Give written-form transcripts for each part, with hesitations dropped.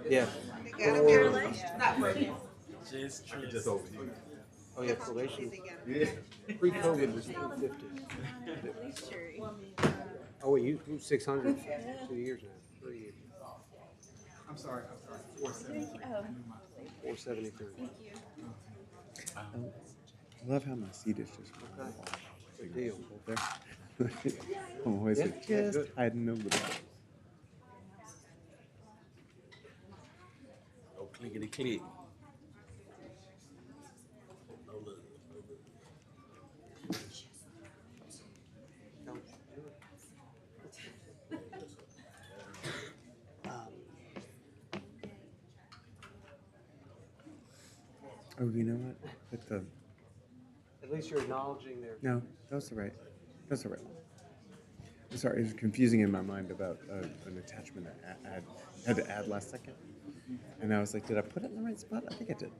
Yeah. Just over here. Oh yeah, probation. Pre-COVID was 350. Oh wait, you 600 2 years now. 3 years. I'm sorry. 470. 473. I love how my seat is just Okay. Good deal. there. I'm always Yeah, like, yeah, just good. hiding over there. Oh, clickety click. No love. Oh, you know what? With the At least you're acknowledging their. no, that's the right. That's the right one. I'm sorry, it was confusing in my mind about an attachment I had to add last second, and I was like, did I put it in the right spot? I think I did.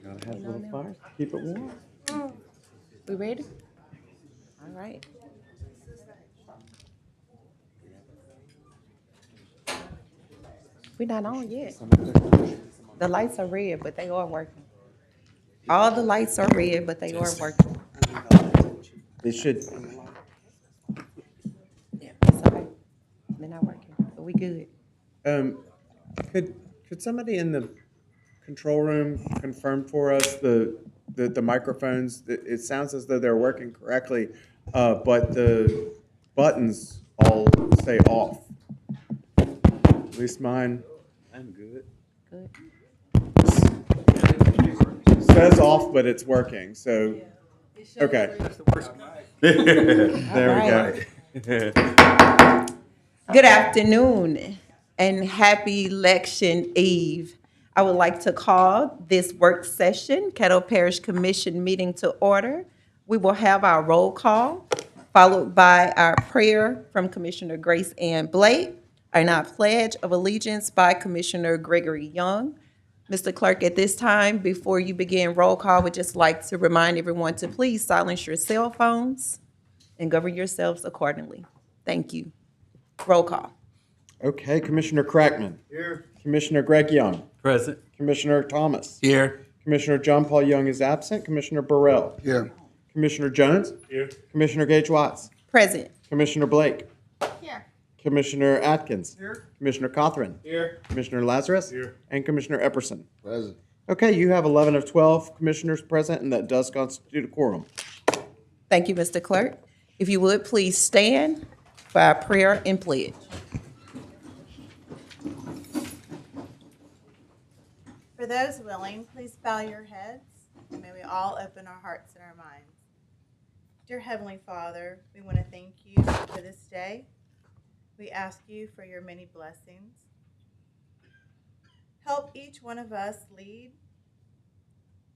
Gotta have little fires to keep it warm. We ready? All right. We're not on yet. The lights are red, but they are working. All the lights are red, but they are working. It should. Yeah, it's okay. They're not working, but we good. Could somebody in the control room confirm for us the microphones? It sounds as though they're working correctly, but the buttons all say off. At least mine. I'm good. Good. Says off, but it's working. So okay. There we go. Good afternoon and happy election eve. I would like to call this work session, Caddo Parish Commission meeting to order. We will have our roll call, followed by our prayer from Commissioner Grace Ann Blake, and our pledge of allegiance by Commissioner Gregory Young. Mr. Clerk, at this time, before you begin roll call, we'd just like to remind everyone to please silence your cell phones and govern yourselves accordingly. Thank you. Roll call. Okay, Commissioner Crackman. Here. Commissioner Greg Young. Present. Commissioner Thomas. Here. Commissioner John Paul Young is absent. Commissioner Burrell. Here. Commissioner Jones. Here. Commissioner Gage Watts. Present. Commissioner Blake. Here. Commissioner Atkins. Here. Commissioner Cothran. Here. Commissioner Lazarus. Here. And Commissioner Epperson. Present. Okay, you have 11 of 12 commissioners present, and that does constitute a quorum. Thank you, Mr. Clerk. If you would, please stand for our prayer and pledge. For those willing, please bow your heads, and may we all open our hearts and our minds. Dear Heavenly Father, we want to thank you for this day. We ask you for your many blessings. Help each one of us lead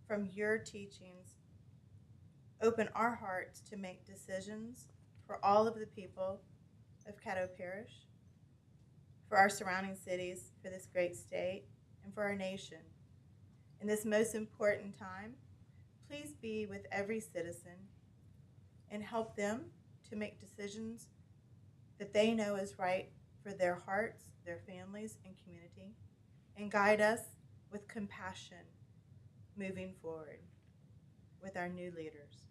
from your teachings. Open our hearts to make decisions for all of the people of Caddo Parish, for our surrounding cities, for this great state, and for our nation. In this most important time, please be with every citizen and help them to make decisions that they know is right for their hearts, their families, and community, and guide us with compassion moving forward with our new leaders.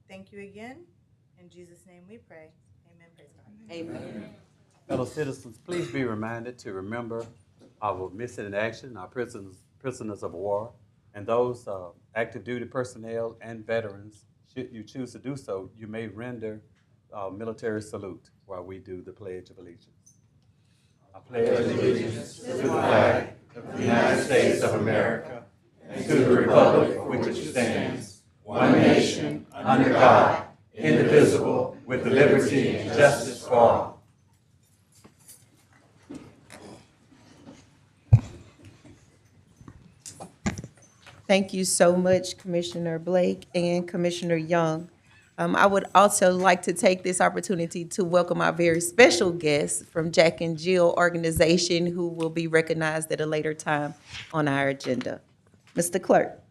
Thank you again. In Jesus' name we pray. Amen. Praise God. Amen. Fellow citizens, please be reminded to remember our missing in action, our prisoners of war, and those active duty personnel and veterans. Should you choose to do so, you may render a military salute while we do the Pledge of Allegiance. I pledge allegiance to the flag of the United States of America and to the republic for which it stands, one nation, under God, indivisible, with liberty and justice for all. Thank you so much, Commissioner Blake and Commissioner Young. I would also like to take this opportunity to welcome our very special guest from Jack and Jill organization, who will be recognized at a later time on our agenda. Mr. Clerk.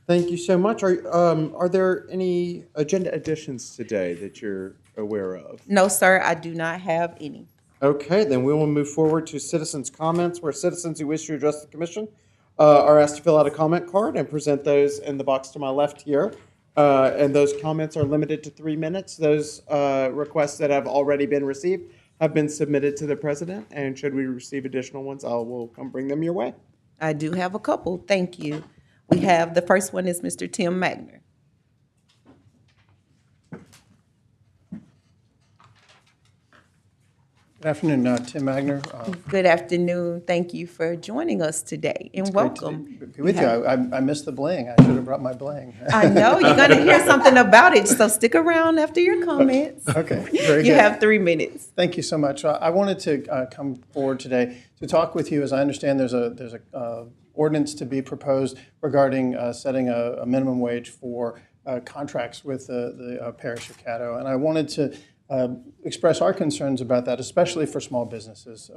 Thank you so much. Are there any agenda additions today that you're aware of? No, sir, I do not have any. Okay, then we will move forward to citizens' comments, where citizens who wish to address the commission are asked to fill out a comment card and present those in the box to my left here. And those comments are limited to 3 minutes. Those requests that have already been received have been submitted to the president, and should we receive additional ones, I will come bring them your way. I do have a couple. Thank you. We have, the first one is Mr. Tim Magner. Good afternoon, Tim Magner. Good afternoon. Thank you for joining us today, and welcome. Be with you. I missed the bling. I should have brought my bling. I know, you're going to hear something about it, so stick around after your comments. Okay, very good. You have 3 minutes. Thank you so much. I wanted to come forward today to talk with you. As I understand, there's a ordinance to be proposed regarding setting a minimum wage for contracts with the parish of Caddo, and I wanted to express our concerns about that, especially for small businesses.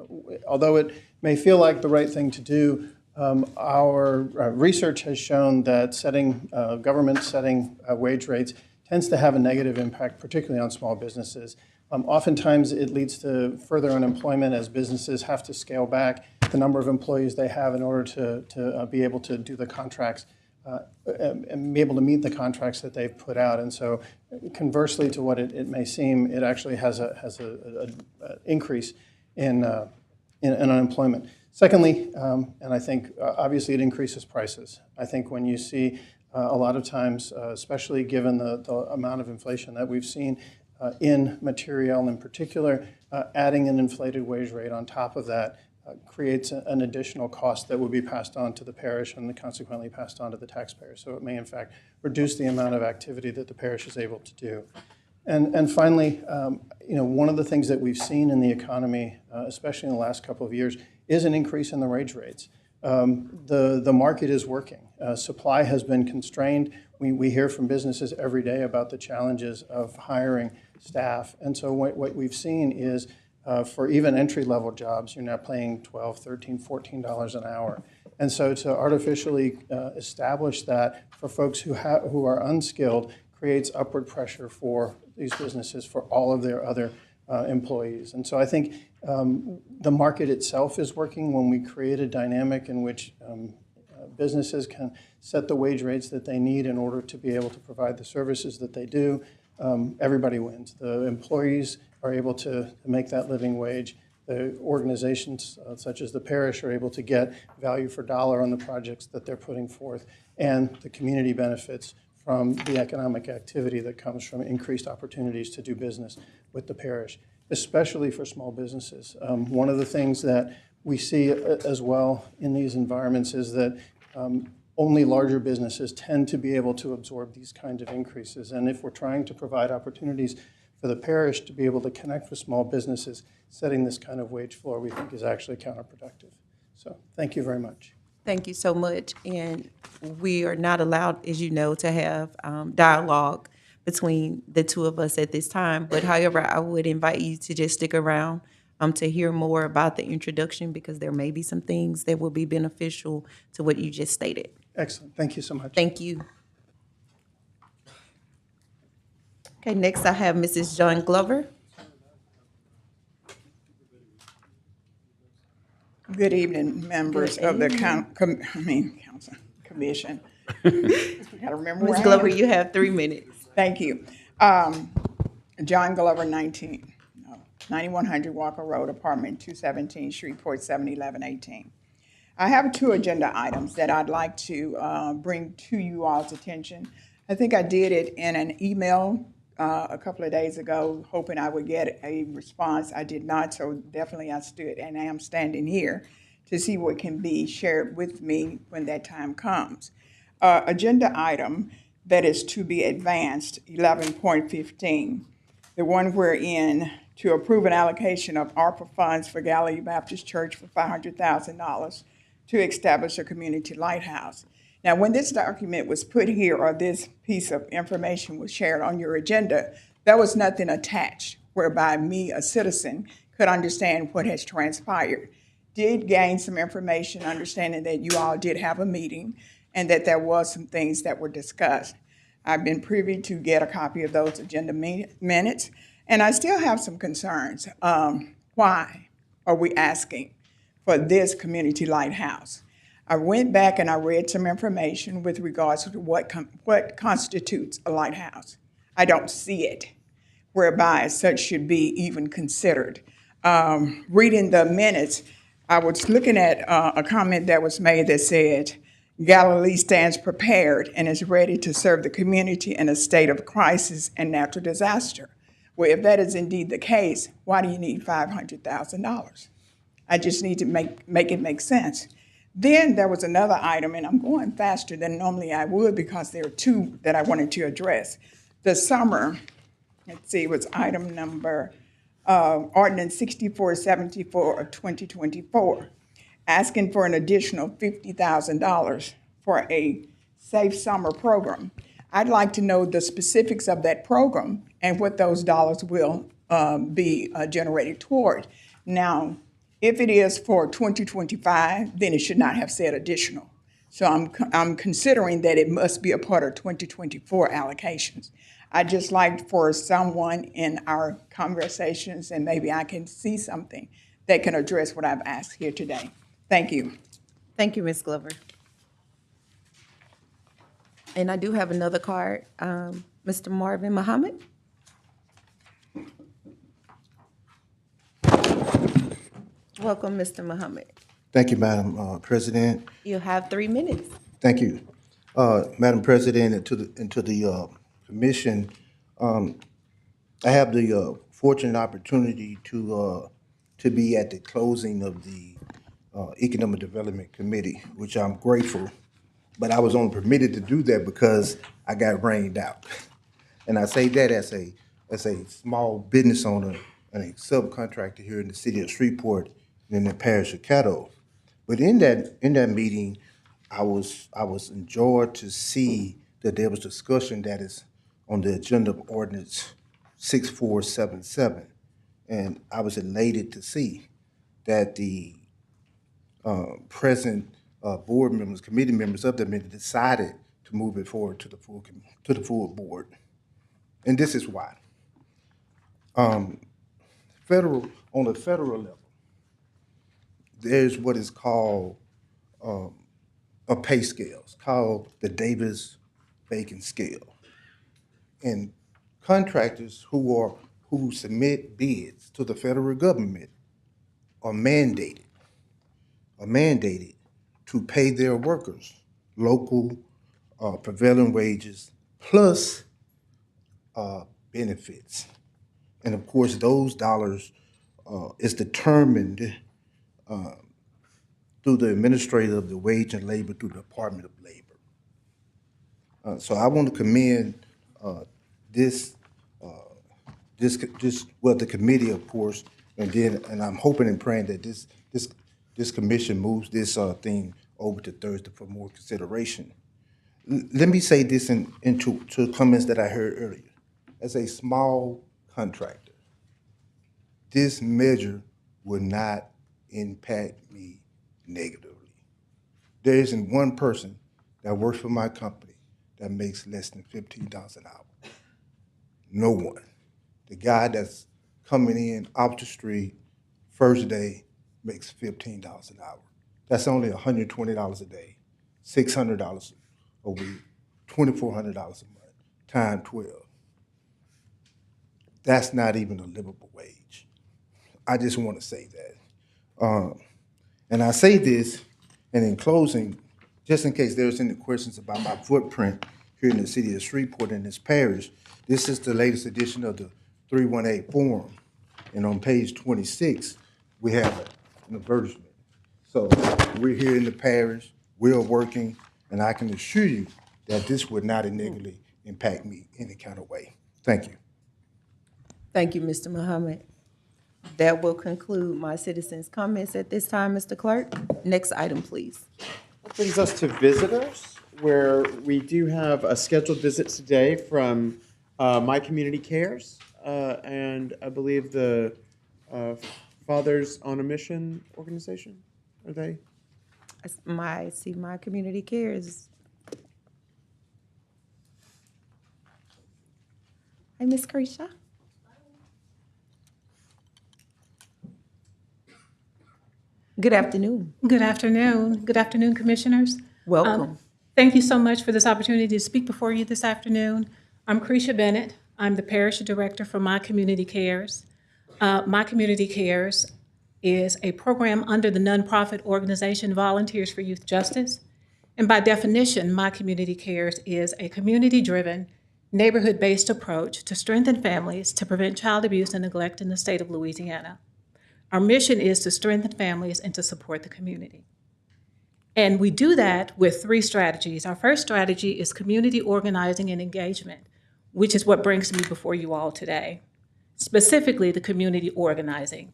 Although it may feel like the right thing to do, our research has shown that government setting wage rates tends to have a negative impact, particularly on small businesses. Oftentimes, it leads to further unemployment as businesses have to scale back the number of employees they have in order to be able to do the contracts and be able to meet the contracts that they've put out. And so, conversely to what it may seem, it actually has a increase in unemployment. Secondly, and I think obviously it increases prices. I think when you see a lot of times, especially given the amount of inflation that we've seen in material in particular, adding an inflated wage rate on top of that creates an additional cost that will be passed on to the parish and consequently passed on to the taxpayer. So it may, in fact, reduce the amount of activity that the parish is able to do. And finally, one of the things that we've seen in the economy, especially in the last couple of years, is an increase in the wage rates. The market is working. Supply has been constrained. We hear from businesses every day about the challenges of hiring staff. And so what we've seen is for even entry-level jobs, you're now paying $12, $13, $14 an hour. And so to artificially establish that for folks who are unskilled creates upward pressure for these businesses for all of their other employees. And so I think the market itself is working when we create a dynamic in which businesses can set the wage rates that they need in order to be able to provide the services that they do. Everybody wins. The employees are able to make that living wage. The organizations such as the parish are able to get value for dollar on the projects that they're putting forth, and the community benefits from the economic activity that comes from increased opportunities to do business with the parish, especially for small businesses. One of the things that we see as well in these environments is that only larger businesses tend to be able to absorb these kinds of increases. And if we're trying to provide opportunities for the parish to be able to connect with small businesses, setting this kind of wage floor we think is actually counterproductive. So thank you very much. Thank you so much. And we are not allowed, as you know, to have dialogue between the two of us at this time. But however, I would invite you to just stick around to hear more about the introduction, because there may be some things that will be beneficial to what you just stated. Excellent. Thank you so much. Thank you. Okay, next I have Mrs. John Glover. Good evening, members of the council commission. Gotta remember where Ms. I Glover, am. you have 3 minutes. Thank you. John Glover, 9100 Walker Road, apartment 217, Shreveport, 71118. I have 2 agenda items that I'd like to bring to you all's attention. I think I did it in an email a couple of days ago, hoping I would get a response. I did not, so definitely I stood and I am standing here to see what can be shared with me when that time comes. Agenda item that is to be advanced, 11.15, the one wherein to approve an allocation of ARPA funds for Galilee Baptist Church for $500,000 to establish a community lighthouse. Now, when this document was put here, or this piece of information was shared on your agenda, there was nothing attached whereby me, a citizen, could understand what has transpired. Did gain some information, understanding that you all did have a meeting, and that there was some things that were discussed. I've been privy to get a copy of those agenda minutes, and I still have some concerns. Why are we asking for this community lighthouse? I went back and I read some information with regards to what constitutes a lighthouse. I don't see it, whereby such should be even considered. Reading the minutes, I was looking at a comment that was made that said, Galilee stands prepared and is ready to serve the community in a state of crisis and natural disaster. Well, if that is indeed the case, why do you need $500,000? I just need to make it make sense. Then there was another item, and I'm going faster than normally I would because there are two that I wanted to address. The summer, let's see, it was item number, ordinance 6474 of 2024, asking for an additional $50,000 for a safe summer program. I'd like to know the specifics of that program and what those dollars will be generated toward. Now, if it is for 2025, then it should not have said additional. So I'm considering that it must be a part of 2024 allocations. I'd just like for someone in our conversations, and maybe I can see something that can address what I've asked here today. Thank you. Thank you, Ms. Glover. And I do have another card. Mr. Marvin Muhammad? Welcome, Mr. Muhammad. Thank you, Madam President. You have 3 minutes. Thank you, Madam President, and to the commission. I have the fortunate opportunity to be at the closing of the Economic Development Committee, which I'm grateful. But I was only permitted to do that because I got rained out, and I say that as a small business owner and a subcontractor here in the city of Shreveport and in the parish of Caddo. But in that meeting, I was enjoyed to see that there was discussion that is on the agenda of ordinance 6477, and I was elated to see that the present board members, committee members of the committee decided to move it forward to the full board, and this is why. On the federal level, there's what is called a pay scale. It's called the Davis-Bacon scale. And contractors who submit bids to the federal government are mandated to pay their workers local prevailing wages plus benefits. And of course, those dollars is determined through the administrator of the wage and labor through the Department of Labor. So I want to commend the committee, of course, and I'm hoping and praying that this commission moves this thing over to Thursday for more consideration. Let me say this into comments that I heard earlier. As a small contractor, this measure will not impact me negatively. There isn't one person that works for my company that makes less than $15 an hour. No one. The guy that's coming in off the street first day makes $15 an hour. That's only $120 a day, $600 a week, $2,400 a month, times 12. That's not even a livable wage. I just want to say that. And I say this, and in closing, just in case there's any questions about my footprint here in the city of Shreveport and this parish, this is the latest edition of the 318 Forum. And on page 26, we have an advertisement. So we're here in the parish, we're working, and I can assure you that this would not negatively impact me in any kind of way. Thank you. Thank you, Mr. Muhammad. That will conclude my citizens' comments at this time, Mr. Clerk. Next item, please. That brings us to visitors, where we do have a scheduled visit today from My Community Cares, and I believe the Fathers on a Mission organization. Are they? My Community Cares. Hi, Ms. Carisha. Good afternoon. Good afternoon. Good afternoon, Commissioners. Welcome. Thank you so much for this opportunity to speak before you this afternoon. I'm Cretia Bennett. I'm the Parish Director for My Community Cares. My Community Cares is a program under the nonprofit organization Volunteers for Youth Justice. And by definition, My Community Cares is a community-driven, neighborhood-based approach to strengthen families to prevent child abuse and neglect in the state of Louisiana. Our mission is to strengthen families and to support the community. And we do that with 3 strategies. Our first strategy is community organizing and engagement, which is what brings me before you all today. Specifically, the community organizing.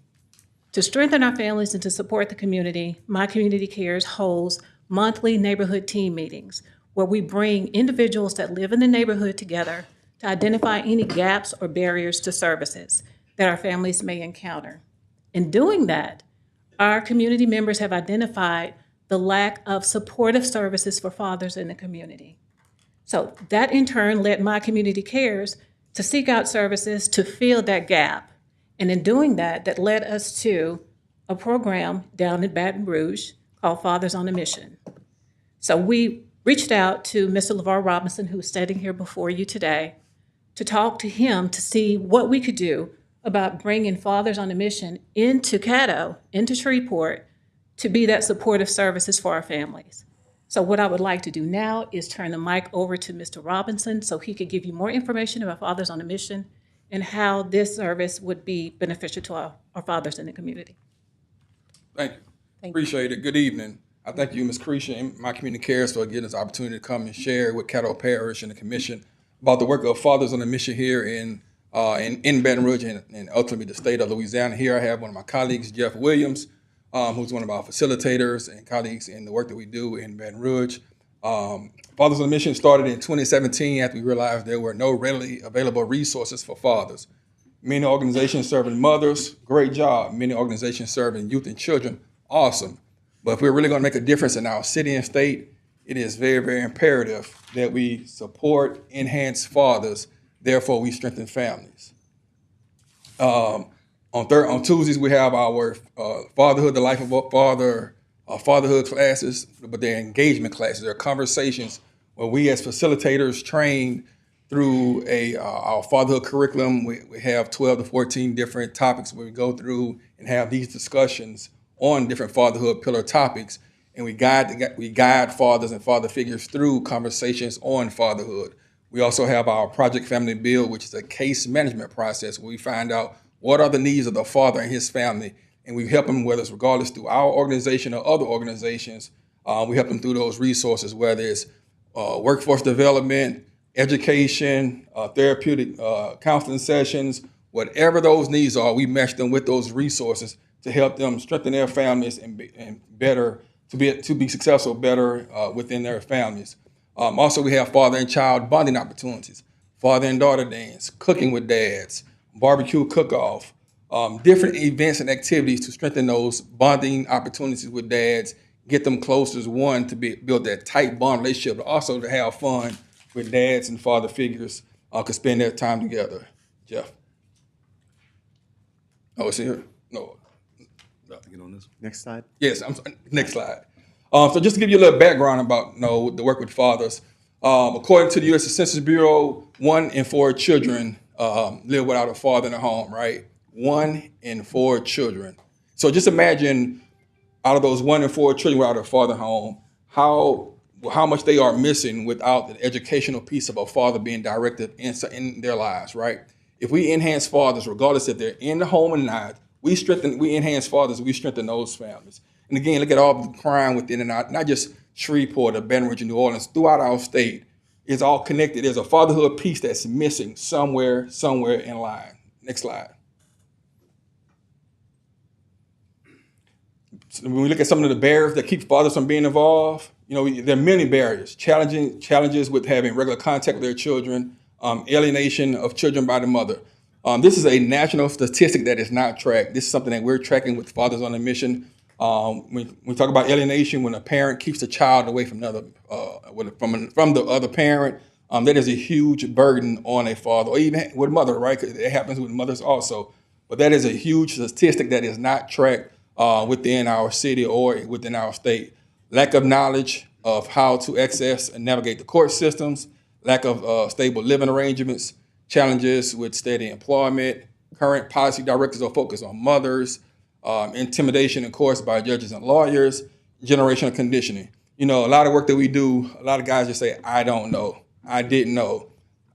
To strengthen our families and to support the community, My Community Cares holds monthly neighborhood team meetings where we bring individuals that live in the neighborhood together to identify any gaps or barriers to services that our families may encounter. In doing that, our community members have identified the lack of supportive services for fathers in the community. So that in turn led My Community Cares to seek out services to fill that gap. And in doing that, that led us to a program down in Baton Rouge called Fathers on a Mission. So we reached out to Mr. LeVar Robinson, who's standing here before you today, to talk to him to see what we could do about bringing Fathers on a Mission into Caddo, into Shreveport, to be that supportive services for our families. So what I would like to do now is turn the mic over to Mr. Robinson so he could give you more information about Fathers on a Mission and how this service would be beneficial to our fathers in the community. Thank you. Appreciate it. Good evening. I thank you, Ms. Cretia, and My Community Cares for getting this opportunity to come and share with Caddo Parish and the Commission about the work of Fathers on a Mission here in Baton Rouge and ultimately the state of Louisiana. Here I have one of my colleagues, Jeff Williams, who's one of our facilitators and colleagues in the work that we do in Baton Rouge. Fathers on a Mission started in 2017 after we realized there were no readily available resources for fathers. Many organizations serving mothers, great job. Many organizations serving youth and children, awesome. But if we're really going to make a difference in our city and state, it is very, very imperative that we support, enhance fathers. Therefore, we strengthen families. On Tuesdays, we have our Fatherhood, the Life of a Father, fatherhood classes, but they're engagement classes. They're conversations where we as facilitators train through our fatherhood curriculum. We have 12 to 14 different topics where we go through and have these discussions on different fatherhood pillar topics. And we guide fathers and father figures through conversations on fatherhood. We also have our Project Family Build, which is a case management process where we find out what are the needs of the father and his family, and we help them, whether it's regardless through our organization or other organizations. We help them through those resources, whether it's workforce development, education, therapeutic counseling sessions, whatever those needs are, we match them with those resources to help them strengthen their families and better to be successful better within their families. Also, we have father and child bonding opportunities, father and daughter dance, cooking with dads, barbecue cook-off, different events and activities to strengthen those bonding opportunities with dads, get them closer as one to build that tight bond relationship, but also to have fun with dads and father figures could spend their time together. Jeff. Oh, it's here? No. Get on this. Next slide. Yes, next slide. So just to give you a little background about the work with fathers, according to the U.S. Census Bureau, 1 in 4 children live without a father in the home, right? 1 in 4 children. So just imagine out of those 1 in 4 children without a father in the home, how much they are missing without the educational piece of a father being directed in their lives, right? If we enhance fathers, regardless if they're in the home or not, we enhance fathers, we strengthen those families. And again, look at all the crime within and out, not just Shreveport or Baton Rouge and New Orleans, throughout our state. It's all connected. There's a fatherhood piece that's missing somewhere in line. Next slide. So when we look at some of the barriers that keep fathers from being involved, there are many barriers. Challenges with having regular contact with their children, alienation of children by the mother. This is a national statistic that is not tracked. This is something that we're tracking with Fathers on a Mission. When we talk about alienation, when a parent keeps the child away from the other parent, That is a huge burden on a father, or even with mother, right? 'Cause it happens with mothers also. But that is a huge statistic that is not tracked within our city or within our state. Lack of knowledge of how to access and navigate the court systems, lack of stable living arrangements, challenges with steady employment, current policy directives are focused on mothers, intimidation, of course, by judges and lawyers, generational conditioning. You know, a lot of work that we do, a lot of guys just say, I don't know, I didn't know.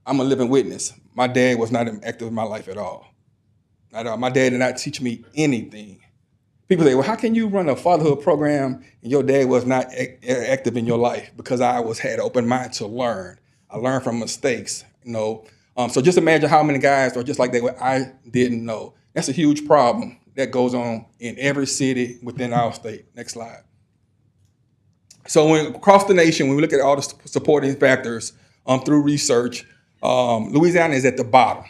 I'm a living witness. My dad was not active in my life at all. Not at all. My dad did not teach me anything. People say, well, how can you run a fatherhood program and your dad was not active in your life? Because I had an open mind to learn. I learned from mistakes, you know. So just imagine how many guys are just like that, where I didn't know. That's a huge problem that goes on in every city within our state. Next slide. So across the nation, when we look at all the supporting factors through research, Louisiana is at the bottom.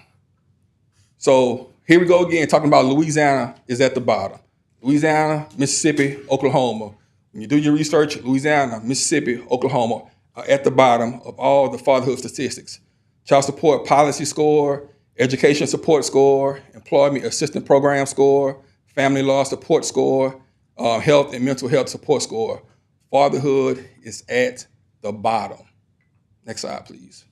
So here we go again, talking about Louisiana is at the bottom. Louisiana, Mississippi, Oklahoma. When you do your research, Louisiana, Mississippi, Oklahoma are at the bottom of all the fatherhood statistics. Child support policy score, education support score, employment assistance program score, family law support score, health and mental health support score. Fatherhood is at the bottom. Next slide, please.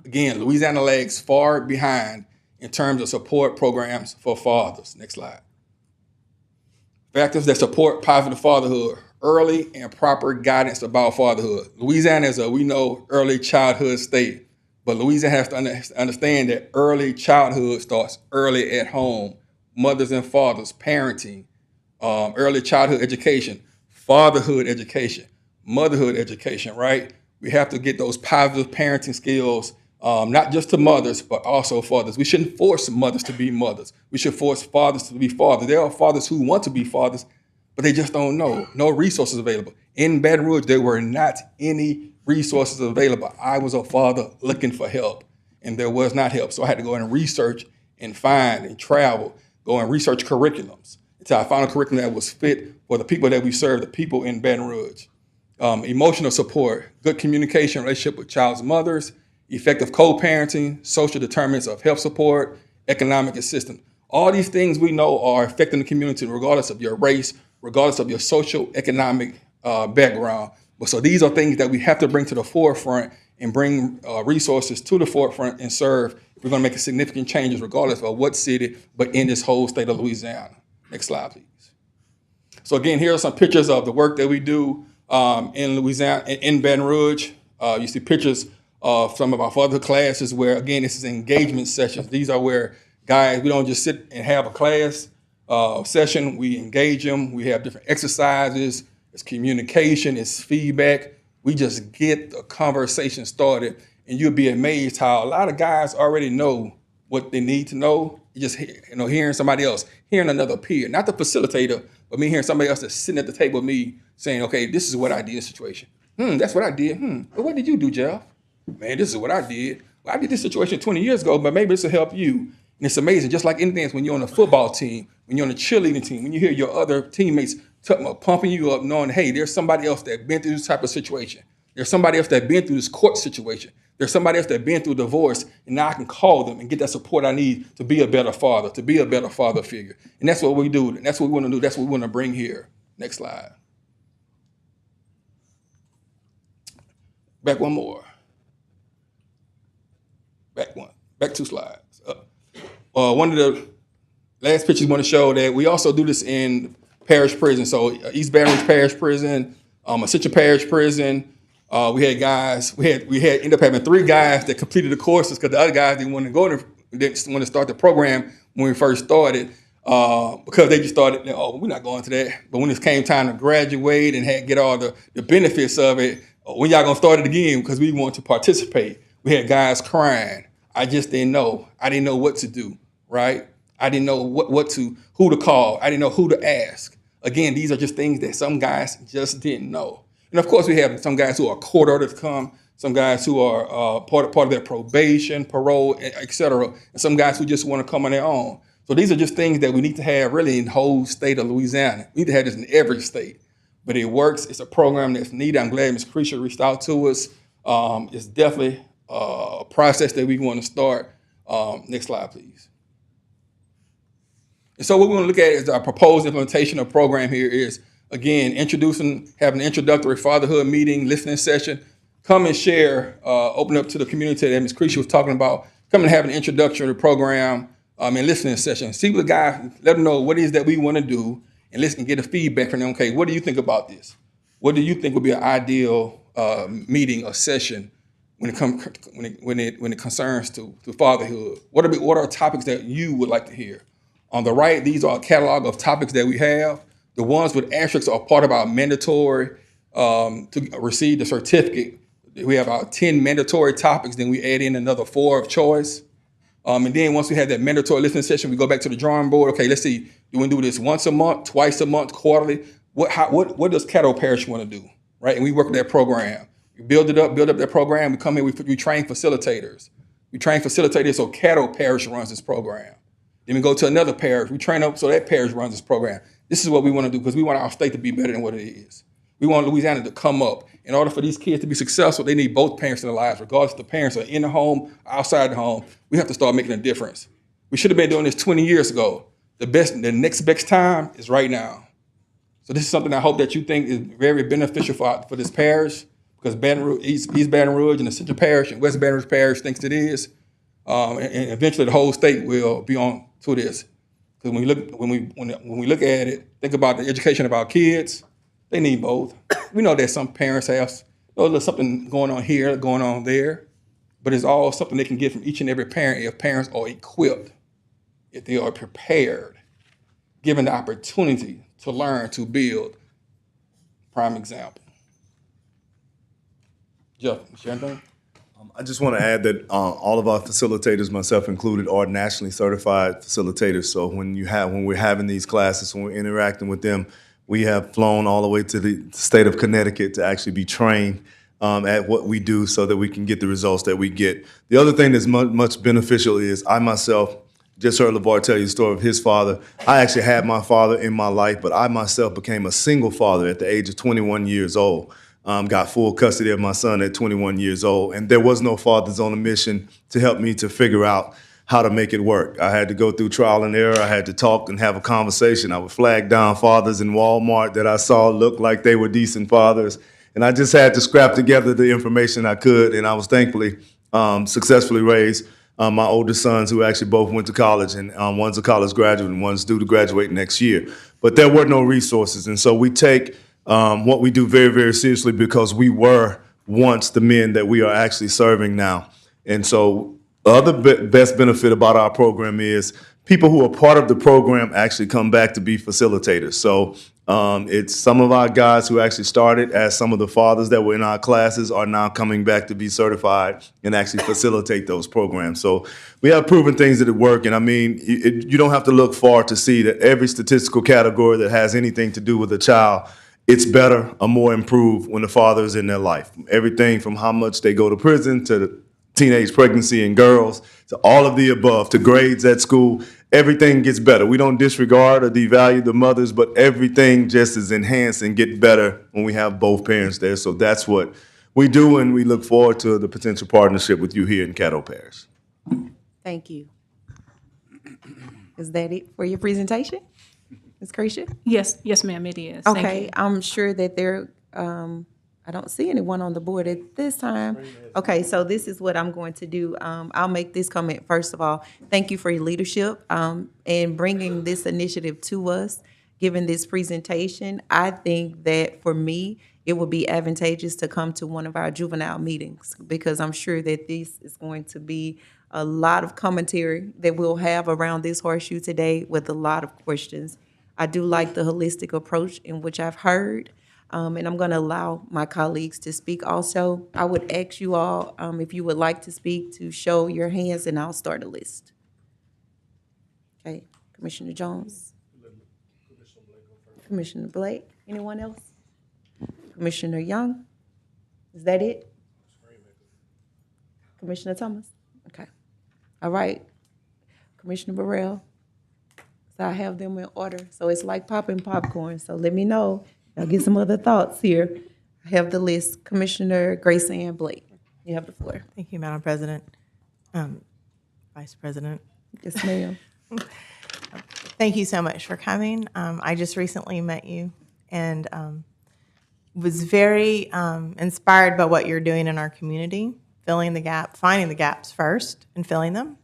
Again, Louisiana lags far behind in terms of support programs for fathers. Next slide. Factors that support positive fatherhood, early and proper guidance about fatherhood. Louisiana is we know, early childhood state, but Louisiana has to understand that early childhood starts early at home. Mothers and fathers, parenting, early childhood education, fatherhood education, motherhood education, right? We have to get those positive parenting skills, not just to mothers, but also fathers. We shouldn't force mothers to be mothers. We should force fathers to be fathers. There are fathers who want to be fathers, but they just don't know. No resources available. In Baton Rouge, there were not any resources available. I was a father looking for help, and there was not help. So I had to go in and research and find and travel, go and research curriculums until I found a curriculum that was fit for the people that we serve, the people in Baton Rouge. Emotional support, good communication, relationship with child's mothers, effective co-parenting, social determinants of health support, economic assistance. All these things we know are affecting the community regardless of your race, regardless of your social economic background. So these are things that we have to bring to the forefront and bring resources to the forefront and serve if we're going to make significant changes regardless of what city, but in this whole state of Louisiana. Next slide, please. So again, here are some pictures of the work that we do in Louisiana, in Baton Rouge. You see pictures of some of our fatherhood classes where, again, this is engagement sessions. These are where guys, we don't just sit and have a class session. We engage them. We have different exercises. It's communication. It's feedback. We just get the conversation started. And you'll be amazed how a lot of guys already know what they need to know. You just hearing somebody else, hearing another peer, not the facilitator, but me hearing somebody else that's sitting at the table with me saying, okay, this is what I did in this situation. That's what I did. But what did you do, Jeff? Man, this is what I did. Well, I did this situation 20 years ago, but maybe this will help you. And it's amazing, just like anything, when you're on a football team, when you're on a cheerleading team, when you hear your other teammates pumping you up, knowing, hey, there's somebody else that's been through this type of situation. There's somebody else that's been through this court situation. There's somebody else that's been through divorce, and now I can call them and get that support I need to be a better father, to be a better father figure. And that's what we do. And that's what we want to do. That's what we want to bring here. Next slide. Back one more. Back 2 slides. One of the last pictures we want to show that we also do this in parish prison. So East Baton Rouge Parish Prison, Ascension Parish Prison. We had guys. We ended up having 3 guys that completed the courses because the other guys didn't want to go to, didn't want to start the program when we first started because they just started. Oh, we're not going to that. But when it came time to graduate and get all the benefits of it, when y'all gonna start it again? Because we want to participate. We had guys crying. I just didn't know. I didn't know what to do, right? I didn't know who to call. I didn't know who to ask. Again, these are just things that some guys just didn't know. And of course, we have some guys who are court ordered to come, some guys who are part of their probation, parole, et cetera, and some guys who just want to come on their own. So these are just things that we need to have really in the whole state of Louisiana. We need to have this in every state. But it works. It's a program that's needed. I'm glad Ms. Creasure reached out to us. It's definitely a process that we want to start. Next slide, please. And so what we want to look at is our proposed implementation of program here is, again, having an introductory fatherhood meeting, listening session. Come and share, open up to the community that Ms. Creasy was talking about. Come and have an introductory program and listening session. See what the guy, let them know what it is that we want to do, and listen and get a feedback from them. Okay, what do you think about this? What do you think would be an ideal meeting or session when it concerns to fatherhood? What are topics that you would like to hear? On the right, these are a catalog of topics that we have. The ones with asterisks are part of our mandatory to receive the certificate. We have our 10 mandatory topics, then we add in another 4 of choice. And then once we have that mandatory listening session, we go back to the drawing board. Okay, let's see, do we do this once a month, twice a month, quarterly? What does Caddo Parish want to do, right? And we work with that program. We build up that program. We come in, we train facilitators. We train facilitators so Caddo Parish runs this program. Then we go to another parish. We train up so that parish runs this program. This is what we want to do because we want our state to be better than what it is. We want Louisiana to come up. In order for these kids to be successful, they need both parents in their lives, regardless if the parents are in the home, outside the home. We have to start making a difference. We should have been doing this 20 years ago. The next best time is right now. So this is something I hope that you think is very beneficial for this parish, because East Baton Rouge and the Central Parish and West Baton Rouge Parish thinks it is. And eventually the whole state will be on to this. Because when we look at it, think about the education of our kids. They need both. We know that some parents have there's something going on here, going on there, but it's all something they can get from each and every parent if parents are equipped, if they are prepared, given the opportunity to learn, to build. Prime example. Jeff, share anything? I just want to add that all of our facilitators, myself included, are nationally certified facilitators. So when we're having these classes, when we're interacting with them, we have flown all the way to the state of Connecticut to actually be trained at what we do so that we can get the results that we get. The other thing that's much beneficial is I myself just heard LeVar tell you the story of his father. I actually had my father in my life, but I myself became a single father at the age of 21 years old. Got full custody of my son at 21 years old, and there was no fathers on a mission to help me to figure out how to make it work. I had to go through trial and error. I had to talk and have a conversation. I would flag down fathers in Walmart that I saw looked like they were decent fathers, and I just had to scrap together the information I could, and I was thankfully successfully raised my oldest sons, who actually both went to college, and one's a college graduate and one's due to graduate next year. But there were no resources, and so we take what we do very, very seriously because we were once the men that we are actually serving now. And so the other best benefit about our program is people who are part of the program actually come back to be facilitators. So it's some of our guys who actually started as some of the fathers that were in our classes are now coming back to be certified and actually facilitate those programs. So we have proven things that work. And I mean, you don't have to look far to see that every statistical category that has anything to do with a child, it's better or more improved when the father is in their life. Everything from how much they go to prison to the teenage pregnancy in girls to all of the above, to grades at school, everything gets better. We don't disregard or devalue the mothers, but everything just is enhanced and get better when we have both parents there. So that's what we do, and we look forward to the potential partnership with you here in Caddo Parish. Thank you. Is that it for your presentation, Ms. Creasy? Yes, ma'am, it is. Thank Okay, you. I'm sure that I don't see anyone on the board at this time. Okay, so this is what I'm going to do. I'll make this comment first of all. Thank you for your leadership and bringing this initiative to us, giving this presentation. I think that for me, it would be advantageous to come to one of our juvenile meetings because I'm sure that this is going to be a lot of commentary that we'll have around this horseshoe today with a lot of questions. I do like the holistic approach in which I've heard. And I'm going to allow my colleagues to speak also. I would ask you all, if you would like to speak, to show your hands, and I'll start a list. Okay, Commissioner Jones. Commissioner Blake. Anyone else? Commissioner Young. Is that it? Commissioner Thomas. Okay. All right. Commissioner Burrell. So I have them in order. So it's like popping popcorn. So let me know. I'll get some other thoughts here. I have the list. Commissioner Grace Ann Blake. You have the floor. Thank you, Madam President. Vice President. Yes, ma'am. Thank you so much for coming. I just recently met you and was very inspired by what you're doing in our community, filling the gap, finding the gaps first and filling them.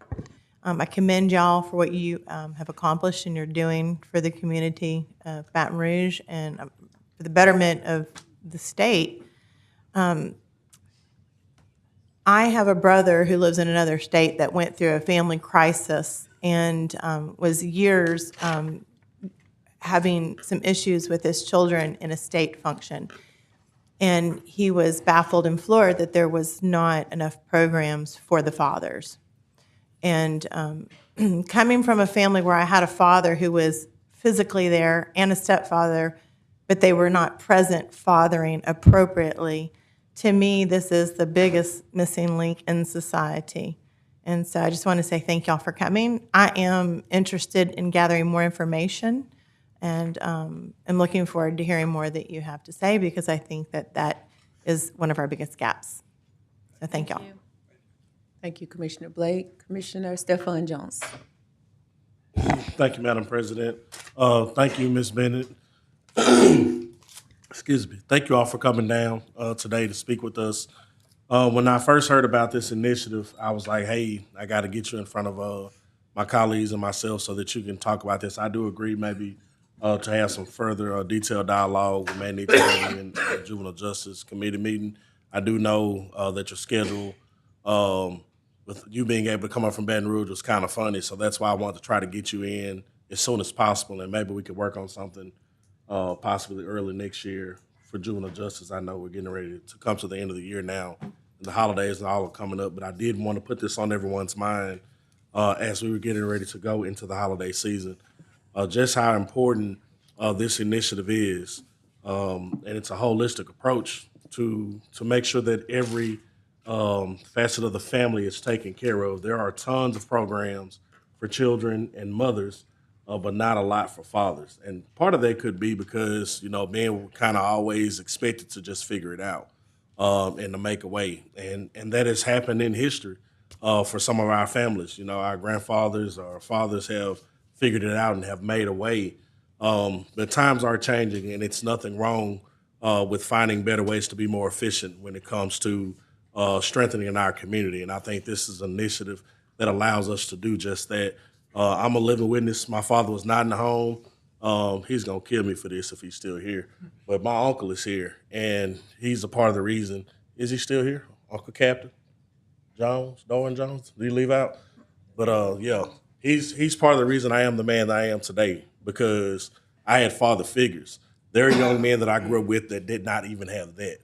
I commend y'all for what you have accomplished and you're doing for the community of Baton Rouge and for the betterment of the state. I have a brother who lives in another state that went through a family crisis and was years having some issues with his children in a state function. And he was baffled and floored that there was not enough programs for the fathers. And coming from a family where I had a father who was physically there and a stepfather, but they were not present fathering appropriately, to me, this is the biggest missing link in society. And so I just want to say thank y'all for coming. I am interested in gathering more information and I'm looking forward to hearing more that you have to say because I think that that is one of our biggest gaps. So thank y'all. Thank you, Commissioner Blake. Commissioner Stephon Jones. Thank you, Madam President. Thank you, Ms. Bennett. Excuse me. Thank you all for coming down today to speak with us. When I first heard about this initiative, I was like, hey, I got to get you in front of my colleagues and myself so that you can talk about this. I do agree maybe to have some further detailed dialogue. We may need to have in the Juvenile Justice Committee meeting. I do know that your schedule with you being able to come up from Baton Rouge was kind of funny, so that's why I wanted to try to get you in as soon as possible, and maybe we could work on something possibly early next year for juvenile justice. I know we're getting ready to come to the end of the year now, and the holidays and all are coming up, but I did want to put this on everyone's mind as we were getting ready to go into the holiday season, just how important this initiative is, and it's a holistic approach to make sure that every facet of the family is taken care of. There are tons of programs for children and mothers, but not a lot for fathers. And part of that could be because, men were kind of always expected to just figure it out and to make a way. And that has happened in history for some of our families. Our grandfathers, our fathers have figured it out and have made a way. But times are changing, and it's nothing wrong with finding better ways to be more efficient when it comes to strengthening our community. And I think this is an initiative that allows us to do just that. I'm a living witness. My father was not in the home. He's going to kill me for this if he's still here. But my uncle is here, and he's a part of the reason. Is he still here? Uncle Captain Jones, Darwin Jones? Did he leave out? But yeah, he's part of the reason I am the man that I am today, because I had father figures. There are young men that I grew up with that did not even have that.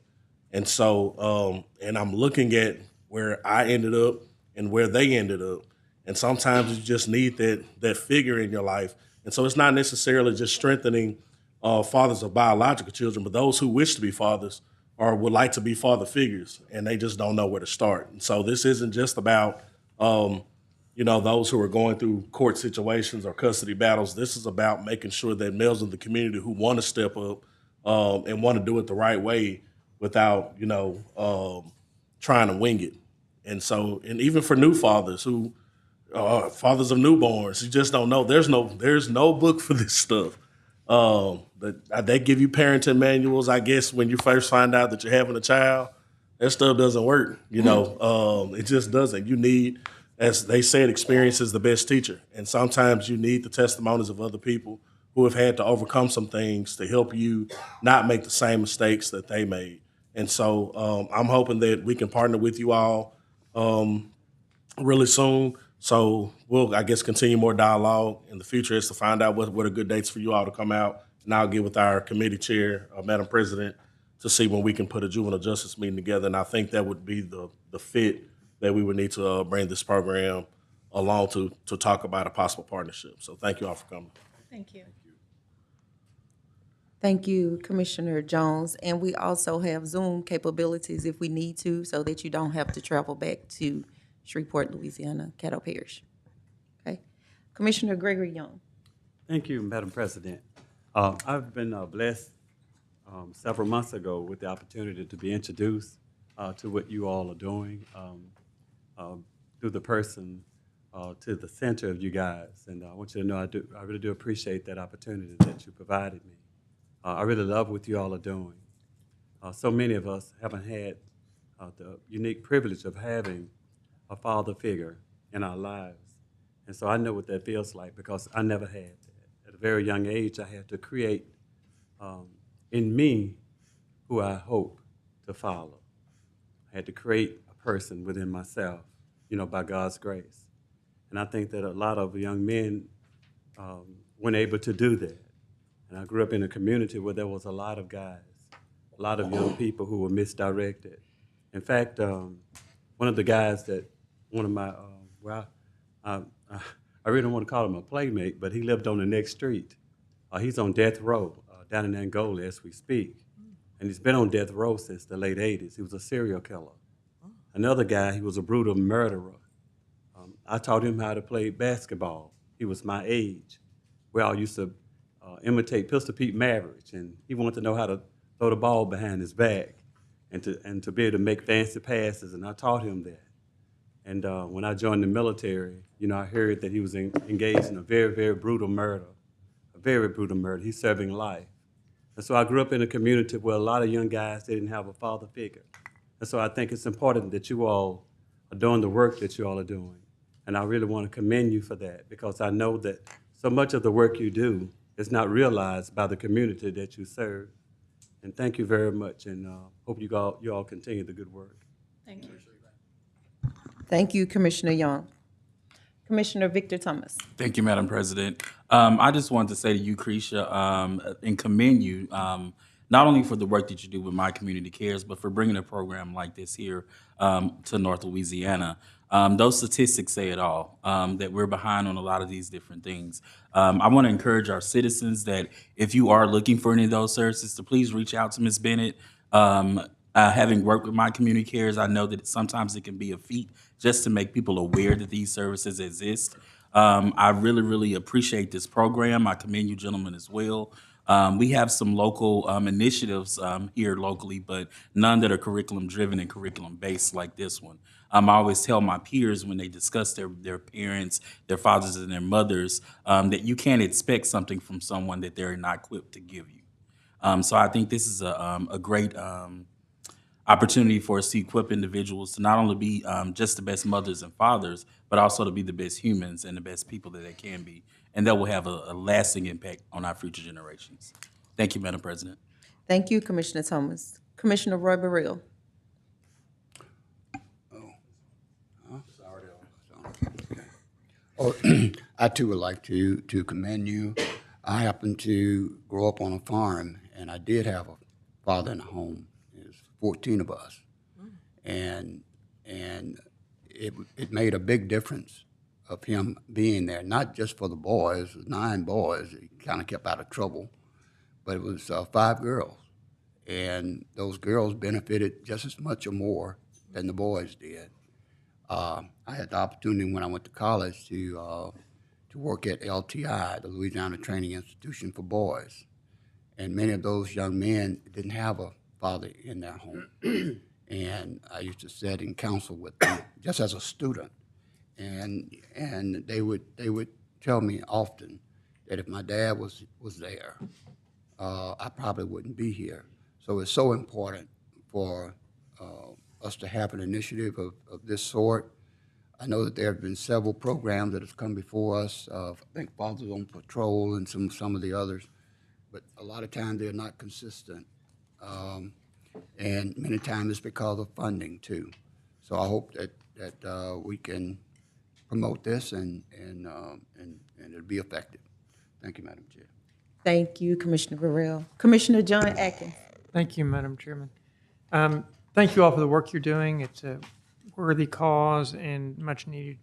And so, and I'm looking at where I ended up and where they ended up. And sometimes you just need that figure in your life. And so it's not necessarily just strengthening fathers of biological children, but those who wish to be fathers or would like to be father figures, and they just don't know where to start. And so this isn't just about, those who are going through court situations or custody battles. This is about making sure that males in the community who want to step up and want to do it the right way without, trying to wing it. And so, and even for new fathers who fathers of newborns, you just don't know. There's no book for this stuff. But they give you parenting manuals, I guess, when you first find out that you're having a child. That stuff doesn't work, it just doesn't. You need, as they said, experience is the best teacher. And sometimes you need the testimonies of other people who have had to overcome some things to help you not make the same mistakes that they made. And so I'm hoping that we can partner with you all really soon. So we'll, I guess, continue more dialogue in the future as to find out what are good dates for you all to come out. And I'll get with our committee chair, Madam President, to see when we can put a juvenile justice meeting together. And I think that would be the fit that we would need to bring this program along to talk about a possible partnership. So thank you all for coming. Thank you. Thank you, Commissioner Jones. And we also have Zoom capabilities if we need to, so that you don't have to travel back to Shreveport, Louisiana, Caddo Parish. Okay. Commissioner Gregory Young. Thank you, Madam President. I've been blessed several months ago with the opportunity to be introduced to what you all are doing, through the person to the center of you guys. And I want you to know I really do appreciate that opportunity that you provided me. I really love what you all are doing. So many of us haven't had the unique privilege of having a father figure in our lives. And so I know what that feels like because I never had that. At a very young age, I had to create in me who I hope to follow. I had to create a person within myself, by God's grace. And I think that a lot of young men weren't able to do that. And I grew up in a community where there was a lot of guys, a lot of young people who were misdirected. In fact, one of the guys that, one of my, I really don't want to call him a playmate, but he lived on the next street. He's on death row down in Angola as we speak. And he's been on death row since the late 80s. He was a serial killer. Another guy, he was a brutal murderer. I taught him how to play basketball. He was my age. We all used to imitate Pistol Pete Maverick, and he wanted to know how to throw the ball behind his back and to be able to make fancy passes, and I taught him that. And when I joined the military, I heard that he was engaged in a very, very brutal murder, a very brutal murder. He's serving life. And so I grew up in a community where a lot of young guys didn't have a father figure. And so I think it's important that you all are doing the work that you all are doing. And I really want to commend you for that because I know that so much of the work you do is not realized by the community that you serve. And thank you very much, and hope you all continue the good work. Thank you. Thank you, Commissioner Young. Commissioner Victor Thomas. Thank you, Madam President. I just wanted to say to you, Cretia, and commend you, not only for the work that you do with My Community Cares, but for bringing a program like this here to North Louisiana. Those statistics say it all, that we're behind on a lot of these different things. I want to encourage our citizens that if you are looking for any of those services, to please reach out to Ms. Bennett. Having worked with My Community Cares, I know that sometimes it can be a feat just to make people aware that these services exist. I really, really appreciate this program. I commend you gentlemen as well. We have some local initiatives here locally, but none that are curriculum driven and curriculum based like this one. I always tell my peers when they discuss their parents, their fathers and their mothers, that you can't expect something from someone that they're not equipped to give you. So I think this is a great opportunity for us to equip individuals to not only be just the best mothers and fathers, but also to be the best humans and the best people that they can be. And that will have a lasting impact on our future generations. Thank you, Madam President. Thank you, Commissioner Thomas. Commissioner Roy Burrell. I too would like to commend you. I happened to grow up on a farm, and I did have a father in the home. There's 14 of us, and it made a big difference of him being there, not just for the boys. It was 9 boys. He kind of kept out of trouble, but it was 5 girls, and those girls benefited just as much or more than the boys did. I had the opportunity when I went to college to work at LTI, the Louisiana Training Institution for Boys. And many of those young men didn't have a father in their home. And I used to sit and counsel with them just as a student. And they would tell me often that if my dad was there, I probably wouldn't be here. So it's so important for us to have an initiative of this sort. I know that there have been several programs that have come before us. I think Fathers on Patrol and some of the others, but a lot of times they're not consistent, and many times it's because of funding too. So I hope that we can promote this and it'll be effective. Thank you, Madam Chair. Thank you, Commissioner Burrell. Commissioner John Atkins. Thank you, Madam Chairman. Thank you all for the work you're doing. It's a worthy cause and much needed.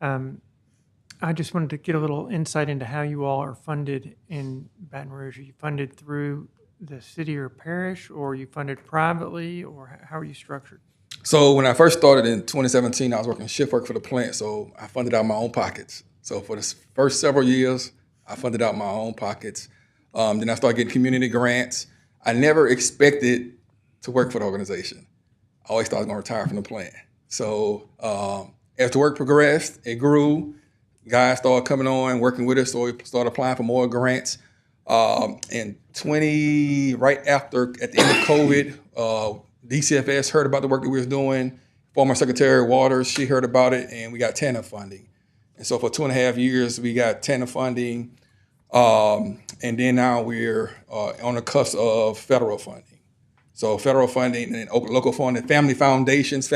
I just wanted to get a little insight into how you all are funded in Baton Rouge. Are you funded through the city or parish, or are you funded privately, or how are you structured? So when I first started in 2017, I was working shift work for the plant, so I funded out my own pockets. So for the first several years, I funded out my own pockets. Then I started getting community grants. I never expected to work for the organization. I always thought I was going to retire from the plant. So as the work progressed, it grew. Guys started coming on, working with us, so we started applying for more grants. In right after, at the end of COVID, DCFS heard about the work that we was doing. Former Secretary Waters, she heard about it, and we got TANF funding. And so for 2.5 years, we got TANF funding. And then now we're on the cusp of federal funding. So federal funding and local funding, family foundations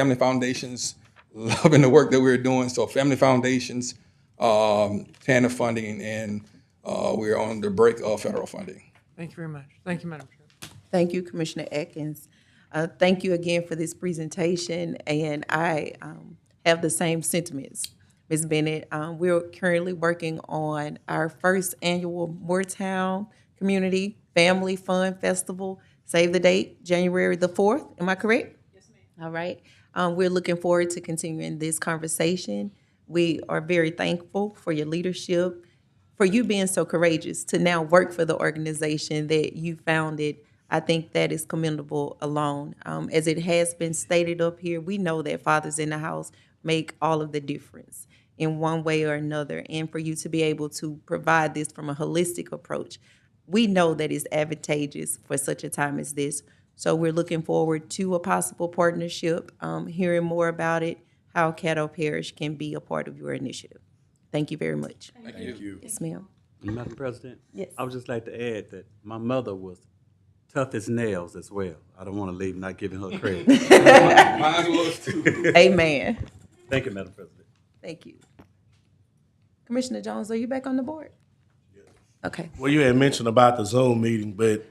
loving the work that we're doing. So family foundations, TANF funding, and we're on the break of federal funding. Thank you very much. Thank you, Madam Chair. Thank you, Commissioner Atkins. Thank you again for this presentation, and I have the same sentiments. Ms. Bennett, we're currently working on our first annual Moortown Community Family Fun Festival. Save the date, January the 4th. Am I correct? Yes, ma'am. All right. We're looking forward to continuing this conversation. We are very thankful for your leadership, for you being so courageous to now work for the organization that you founded. I think that is commendable alone. As it has been stated up here, we know that fathers in the house make all of the difference in one way or another. And for you to be able to provide this from a holistic approach, we know that it's advantageous for such a time as this. So we're looking forward to a possible partnership, hearing more about it, how Caddo Parish can be a part of your initiative. Thank you very much. Thank you. Yes, ma'am. Madam President? Yes. I would just like to add that my mother was tough as nails as well. I don't want to leave not giving her credit. Mine was too. Amen. Thank you, Madam President. Thank you. Commissioner Jones, are you back on the board? Okay. Well, you had mentioned about the Zoom meeting, but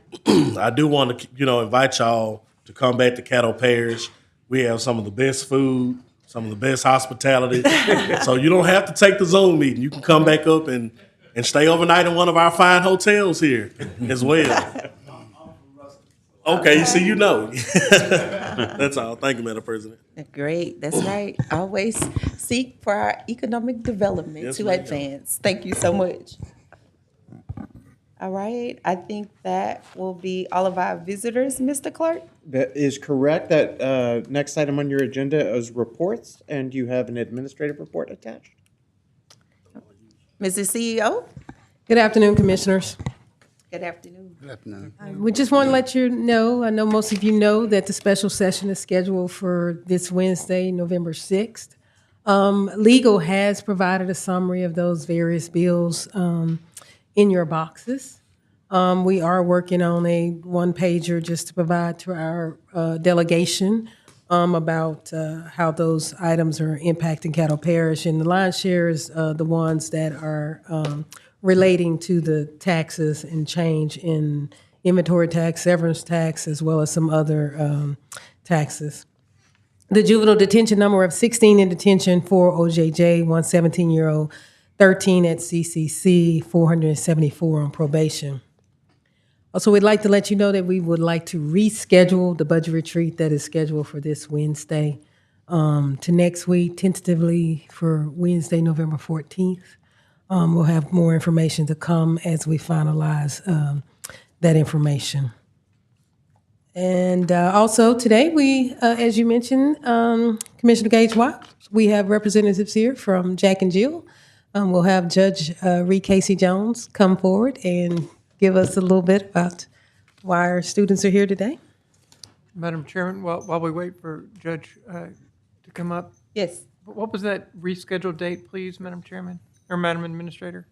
I do want to, invite y'all to come back to Caddo Parish. We have some of the best food, some of the best hospitality. So you don't have to take the Zoom meeting. You can come back up and stay overnight in one of our fine hotels here as well. Okay, you see, That's all. Thank you, Madam President. Great. That's right. Always seek for our economic development Yes, to ma'am. advance. Thank you so much. All right. I think that will be all of our visitors, Mr. Clerk. That is correct. That next item on your agenda is reports, and you have an administrative report attached. Mrs. CEO. Good afternoon, Commissioners. Good afternoon. Good afternoon. We just want to let you know, I know most of you know that the special session is scheduled for this Wednesday, November 6th. Legal has provided a summary of those various bills in your boxes. We are working on a one-pager just to provide to our delegation about how those items are impacting Caddo Parish. And the lion's share is the ones that are relating to the taxes and change in inventory tax, severance tax, as well as some other taxes. The juvenile detention number of 16 in detention for OJJ, one 17-year-old, 13 at CCC, 474 on probation. Also, we'd like to let you know that we would like to reschedule the budget retreat that is scheduled for this Wednesday to next week, tentatively for Wednesday, November 14th. We'll have more information to come as we finalize that information. And also today, we, as you mentioned, Commissioner Gage-Watt, we have representatives here from Jack and Jill. We'll have Judge Reed Casey Jones come forward and give us a little bit about why our students are here today. Madam Chairman, while we wait for Judge to come up. Yes. What was that rescheduled date, please, Madam Chairman, or Madam Administrator?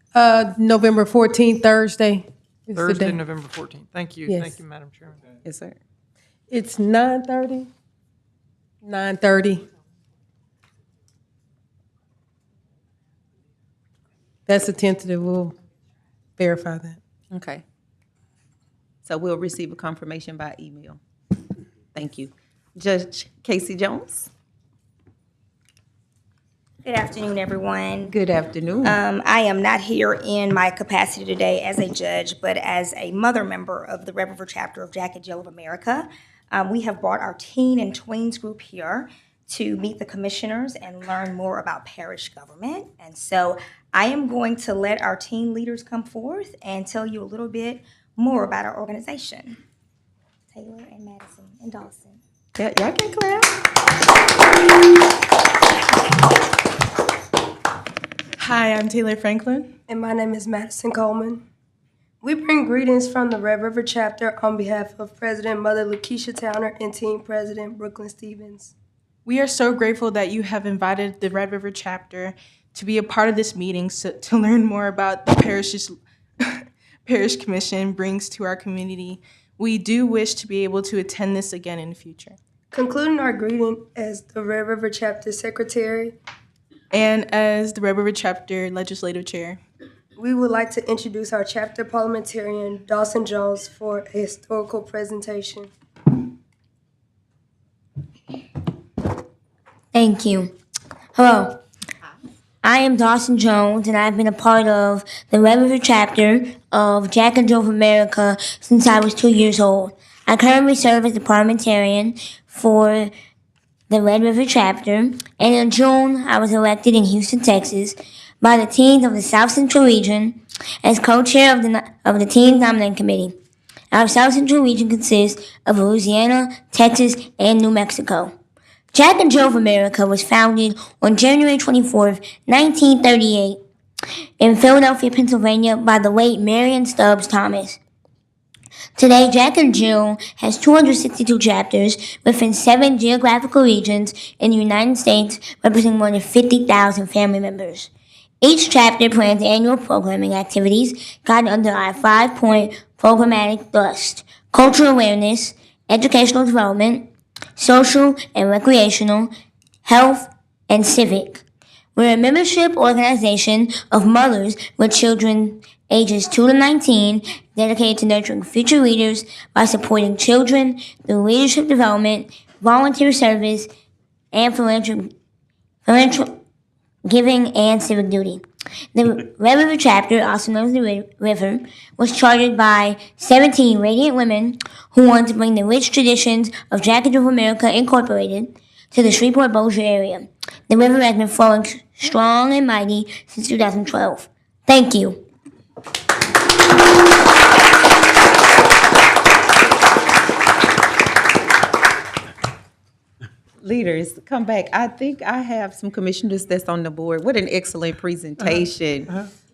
November 14th, Thursday. is the Thursday, day. November 14th. Thank you. Yes. Thank you, Madam Chairman. Yes, sir. It's 9:30? 9:30. That's a tentative. We'll verify that. Okay. So we'll receive a confirmation by email. Thank you. Judge Casey Jones. Good afternoon, everyone. Good afternoon. I am not here in my capacity today as a judge, but as a mother member of the Red River chapter of Jack and Jill of America. We have brought our teen and tweens group here to meet the commissioners and learn more about parish government. And so I am going to let our teen leaders come forth and tell you a little bit more about our organization. Taylor and Madison and Dawson. Yeah, y'all can clap. Hi, I'm Taylor Franklin. And my name is Madison Coleman. We bring greetings from the Red River chapter on behalf of President Mother Lakeisha Towner and Team President Brooklyn Stevens. We are so grateful that you have invited the Red River chapter to be a part of this meeting to learn more about the Parish Commission brings to our community. We do wish to be able to attend this again in the future. Concluding our greeting as the Red River chapter secretary and as the Red River chapter legislative chair, we would like to introduce our chapter parliamentarian, Dawson Jones, for a historical presentation. Thank you. Hello. I am Dawson Jones, and I've been a part of the Red River chapter of Jack and Jill of America since I was 2 years old. I currently serve as the parliamentarian for the Red River chapter, and in June I was elected in Houston, Texas, by the teens of the South Central region as co-chair of the Teens Nominating Committee. Our South Central region consists of Louisiana, Texas, and New Mexico. Jack and Jill of America was founded on January 24th, 1938 in Philadelphia, Pennsylvania by the late Marion Stubbs Thomas. Today, Jack and Jill has 262 chapters within 7 geographical regions in the United States, representing more than 50,000 family members. Each chapter plans annual programming activities guided under our 5-point programmatic thrust: cultural awareness, educational development, social and recreational, health, and civic. We're a membership organization of mothers with children ages 2 to 19 dedicated to nurturing future leaders by supporting children through leadership development, volunteer service, and philanthropy, giving, and civic duty. The Red River chapter, also known as the River, was chartered by 17 radiant women who wanted to bring the rich traditions of Jack and Jill of America Incorporated to the Shreveport-Bossier area. The river has been flowing strong and mighty since 2012. Thank you. Leaders, come back. I think I have some commissioners that's on the board. What an excellent presentation.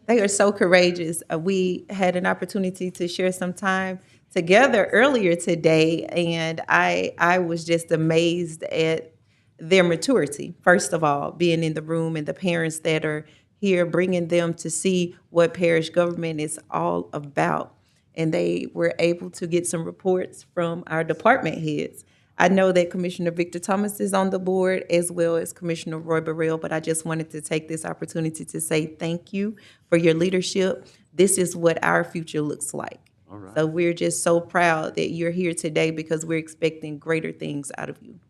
They are so courageous. We had an opportunity to share some time together earlier today, and I was just amazed at their maturity, first of all, being in the room, and the parents that are here, bringing them to see what parish government is all about. And they were able to get some reports from our department heads. I know that Commissioner Victor Thomas is on the board, as well as Commissioner Roy Burrell, but I just wanted to take this opportunity to say thank you for your leadership. This is what our future looks like. All right. So we're just so proud that you're here today because we're expecting greater things out of you.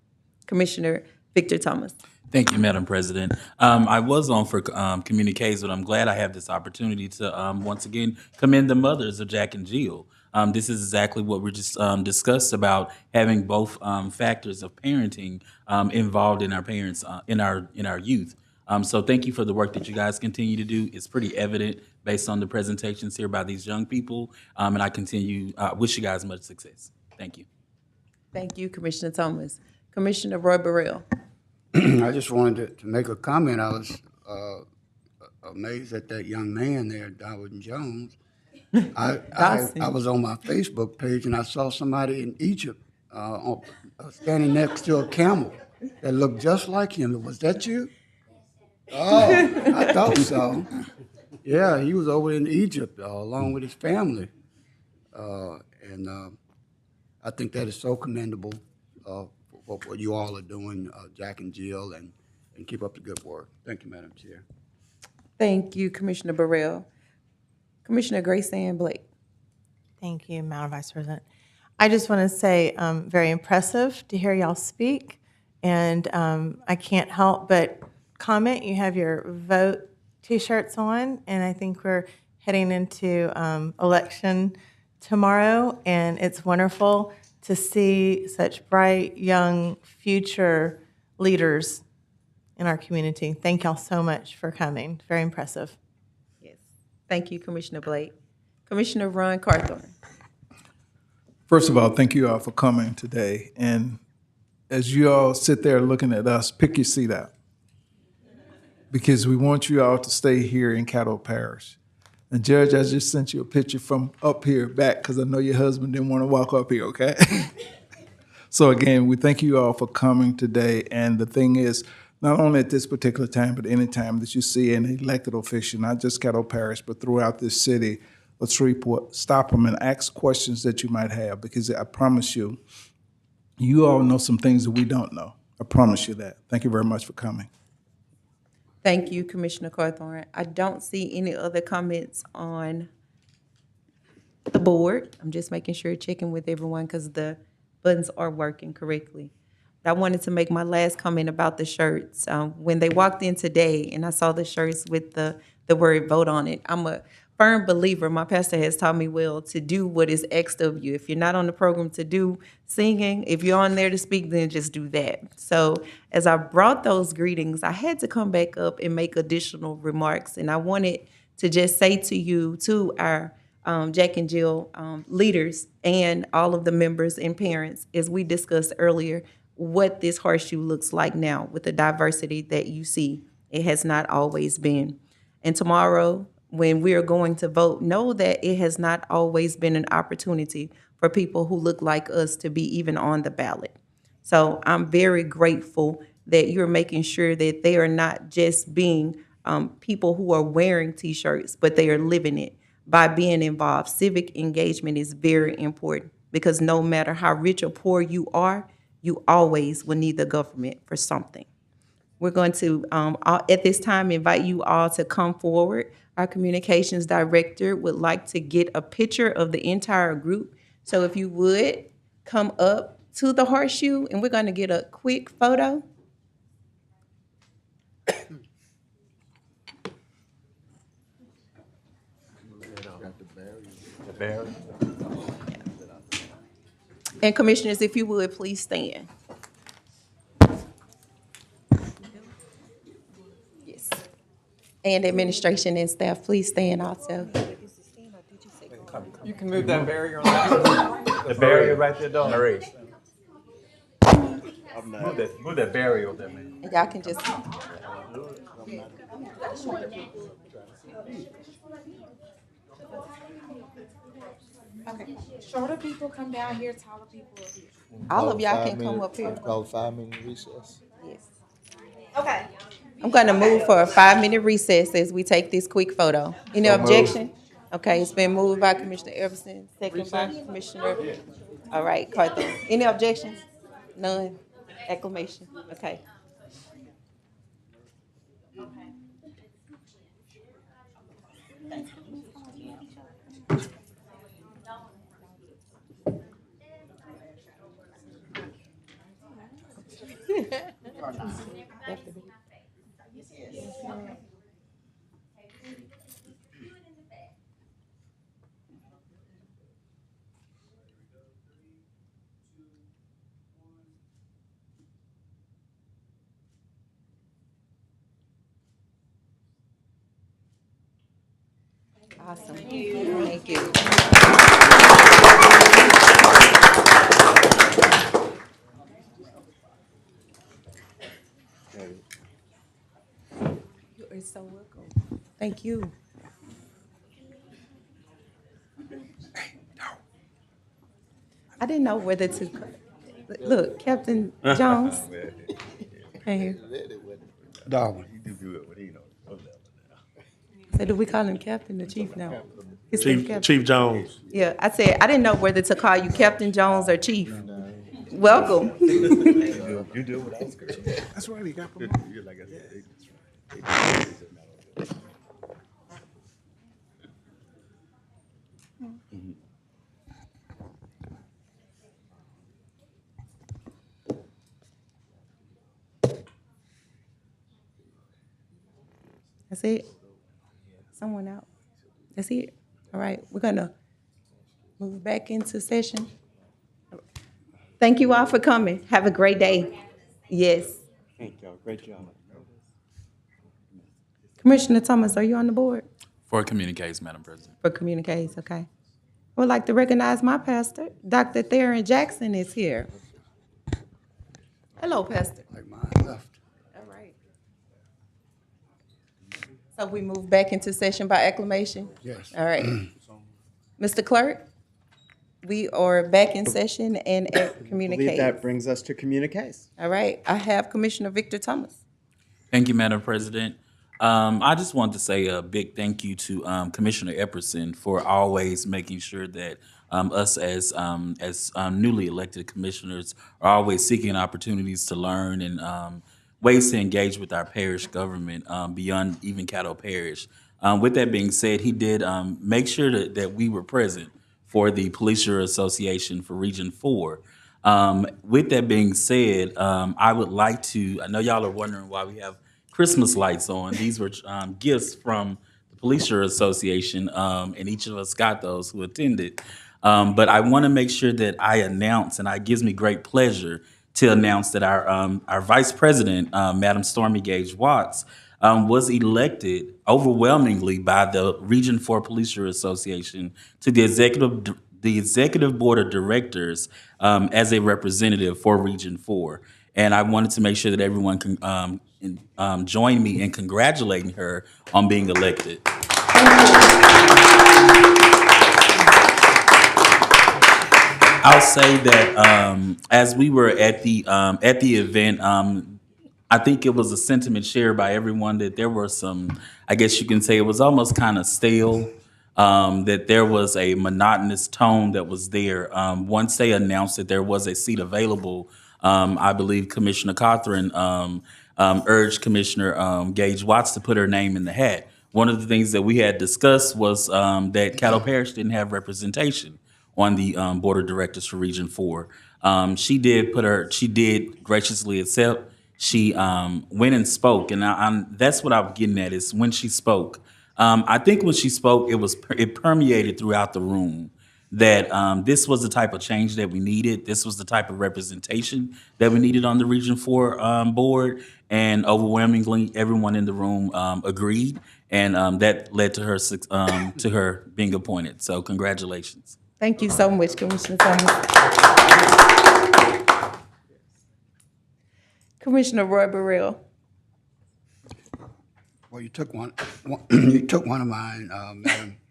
Commissioner Victor Thomas. Thank you, Madam President. I was on for communiques, but I'm glad I have this opportunity to once again commend the mothers of Jack and Jill. This is exactly what we just discussed about having both factors of parenting involved in our parents, in our youth. So thank you for the work that you guys continue to do. It's pretty evident based on the presentations here by these young people, and I wish you guys much success. Thank you. Thank you, Commissioner Thomas. Commissioner Roy Burrell. I just wanted to make a comment. I was amazed at that young man there, Darwin Jones. I was on my Facebook page and I saw somebody in Egypt standing next to a camel that looked just like him. Was that you? Oh, I thought so. Yeah, he was over in Egypt along with his family. And I think that is so commendable for what you all are doing, Jack and Jill, and keep up the good work. Thank you, Madam Chair. Thank you, Commissioner Burrell. Commissioner Grace Ann Blake. Thank you, Madam Vice President. I just want to say very impressive to hear y'all speak, and I can't help but comment. You have your vote T-shirts on, and I think we're heading into election tomorrow, and it's wonderful to see such bright, young, future leaders in our community. Thank y'all so much for coming. Very impressive. Thank you, Commissioner Blake. Commissioner Ron Carthorne. First of all, thank you all for coming today. And as you all sit there looking at us, pick your seat out. Because we want you all to stay here in Caddo Parish. And Judge, I just sent you a picture from up here back because I know your husband didn't want to walk up here, okay? So again, we thank you all for coming today. And the thing is, not only at this particular time, but any time that you see an elected official, not just Caddo Parish, but throughout this city, let's report, stop them and ask questions that you might have, because I promise you, you all know some things that we don't know. I promise you that. Thank you very much for coming. Thank you, Commissioner Carthorne. I don't see any other comments on the board. I'm just making sure, checking with everyone because the buttons are working correctly. But I wanted to make my last comment about the shirts. When they walked in today and I saw the shirts with the word vote on it, I'm a firm believer, my pastor has taught me well, to do what is asked of you. If you're not on the program to do singing, if you're on there to speak, then just do that. So as I brought those greetings, I had to come back up and make additional remarks. And I wanted to just say to you, to our Jack and Jill leaders and all of the members and parents, as we discussed earlier, what this horseshoe looks like now with the diversity that you see. It has not always been. And tomorrow, when we are going to vote, know that it has not always been an opportunity for people who look like us to be even on the ballot. So I'm very grateful that you're making sure that they are not just being people who are wearing T-shirts, but they are living it by being involved. Civic engagement is very important because no matter how rich or poor you are, you always will need the government for something. We're going to, at this time, invite you all to come forward. Our communications director would like to get a picture of the entire group. So if you would, come up to the horseshoe, and we're going to get a quick photo. And commissioners, if you would, please stand. Yes. And administration and staff, please stand also. You can move that barrier on that. The barrier right there, don't Move that barrier over there, man. And y'all can just. Okay, shorter people come down here, taller people up here. All of y'all can come up here. Call 5-minute recess. Yes. Okay. I'm going to move for a 5-minute recess as we take this quick photo. Any objection? Okay, it's been moved by Commissioner Everson, second by Commissioner. All right, Carthon. Any objections? None. Acclamation. Okay. Awesome. Thank you. You are so welcome. Thank you. I didn't know whether to look, Captain Jones. Right here. Darwin. So do we call him Captain or Chief now? His name Captain. Chief Jones. Yeah, I said I didn't know whether to call you Captain Jones or Chief. Welcome. You do what I was good. That's right, he got You're like I said, That's it. Someone out. That's it. All right, we're gonna move back into session. Thank you all for coming. Have a great day. Yes. Thank y'all. Great job. Commissioner Thomas, are you on the board? For communiques, Madam President. For communiques, okay. I would like to recognize my pastor, Dr. Theron Jackson is here. Hello, Pastor. Like mine left. All right. So we move back into session by acclamation? Yes. All right. Mr. Clerk, we are back in session and at I believe communique. that brings us to communiques. All right, I have Commissioner Victor Thomas. Thank you, Madam President. I just wanted to say a big thank you to Commissioner Epperson for always making sure that us as newly elected commissioners are always seeking opportunities to learn and ways to engage with our parish government beyond even Caddo Parish. With that being said, he did make sure that we were present for the Police Association for Region 4. With that being said, I would like to, I know y'all are wondering why we have Christmas lights on. These were gifts from the Police Association, and each of us got those who attended. But I want to make sure that I announce, and it gives me great pleasure to announce that our Vice President, Madam Stormy Gage Watts, was elected overwhelmingly by the Region 4 Police Association to the Executive Board of Directors as a representative for Region 4. And I wanted to make sure that everyone can join me in congratulating her on being elected. I'll say that as we were at the event, I think it was a sentiment shared by everyone that there were some, I guess you can say it was almost kind of stale, that there was a monotonous tone that was there. Once they announced that there was a seat available, I believe Commissioner Cothran urged Commissioner Gage Watts to put her name in the hat. One of the things that we had discussed was that Caddo Parish didn't have representation on the board of directors for Region 4. She did graciously accept. She went and spoke, and that's what I'm getting at is when she spoke. I think when she spoke, it permeated throughout the room that this was the type of change that we needed. This was the type of representation that we needed on the Region 4 board, and overwhelmingly, everyone in the room agreed, and that led to her being appointed. So, congratulations. Thank you so much, Commissioner Thomas. Commissioner Roy Burrell. Well, you took one of mine,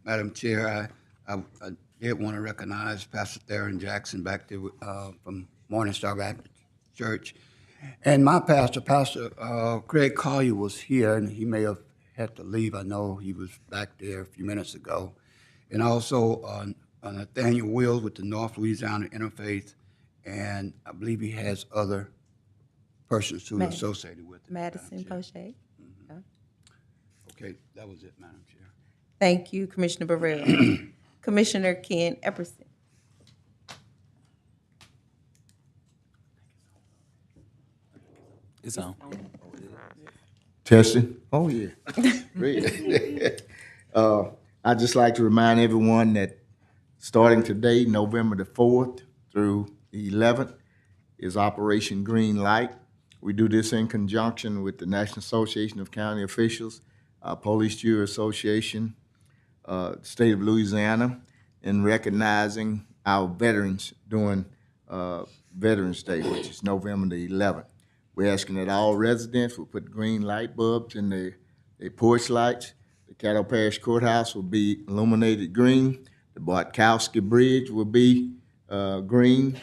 Madam Chair. I did want to recognize Pastor Theron Jackson back there from Morningstar Baptist Church. And my pastor, Pastor Craig Collier, was here, and he may have had to leave. I know he was back there a few minutes ago. And also Nathaniel Wills with the North Louisiana Interfaith, and I believe he has other persons who are associated with it. Madison Poche. Okay, that was it, Madam Chair. Thank you, Commissioner Burrell. Commissioner Ken Epperson. It's on. Testing. Oh, yeah. Great. I'd just like to remind everyone that starting today, November the 4th through the 11th, is Operation Green Light. We do this in conjunction with the National Association of County Officials, Police Jury Association, State of Louisiana, in recognizing our veterans during Veterans Day, which is November the 11th. We're asking that all residents will put green light bulbs in their porch lights. The Caddo Parish Courthouse will be illuminated green. The Bartkowski Bridge will be green.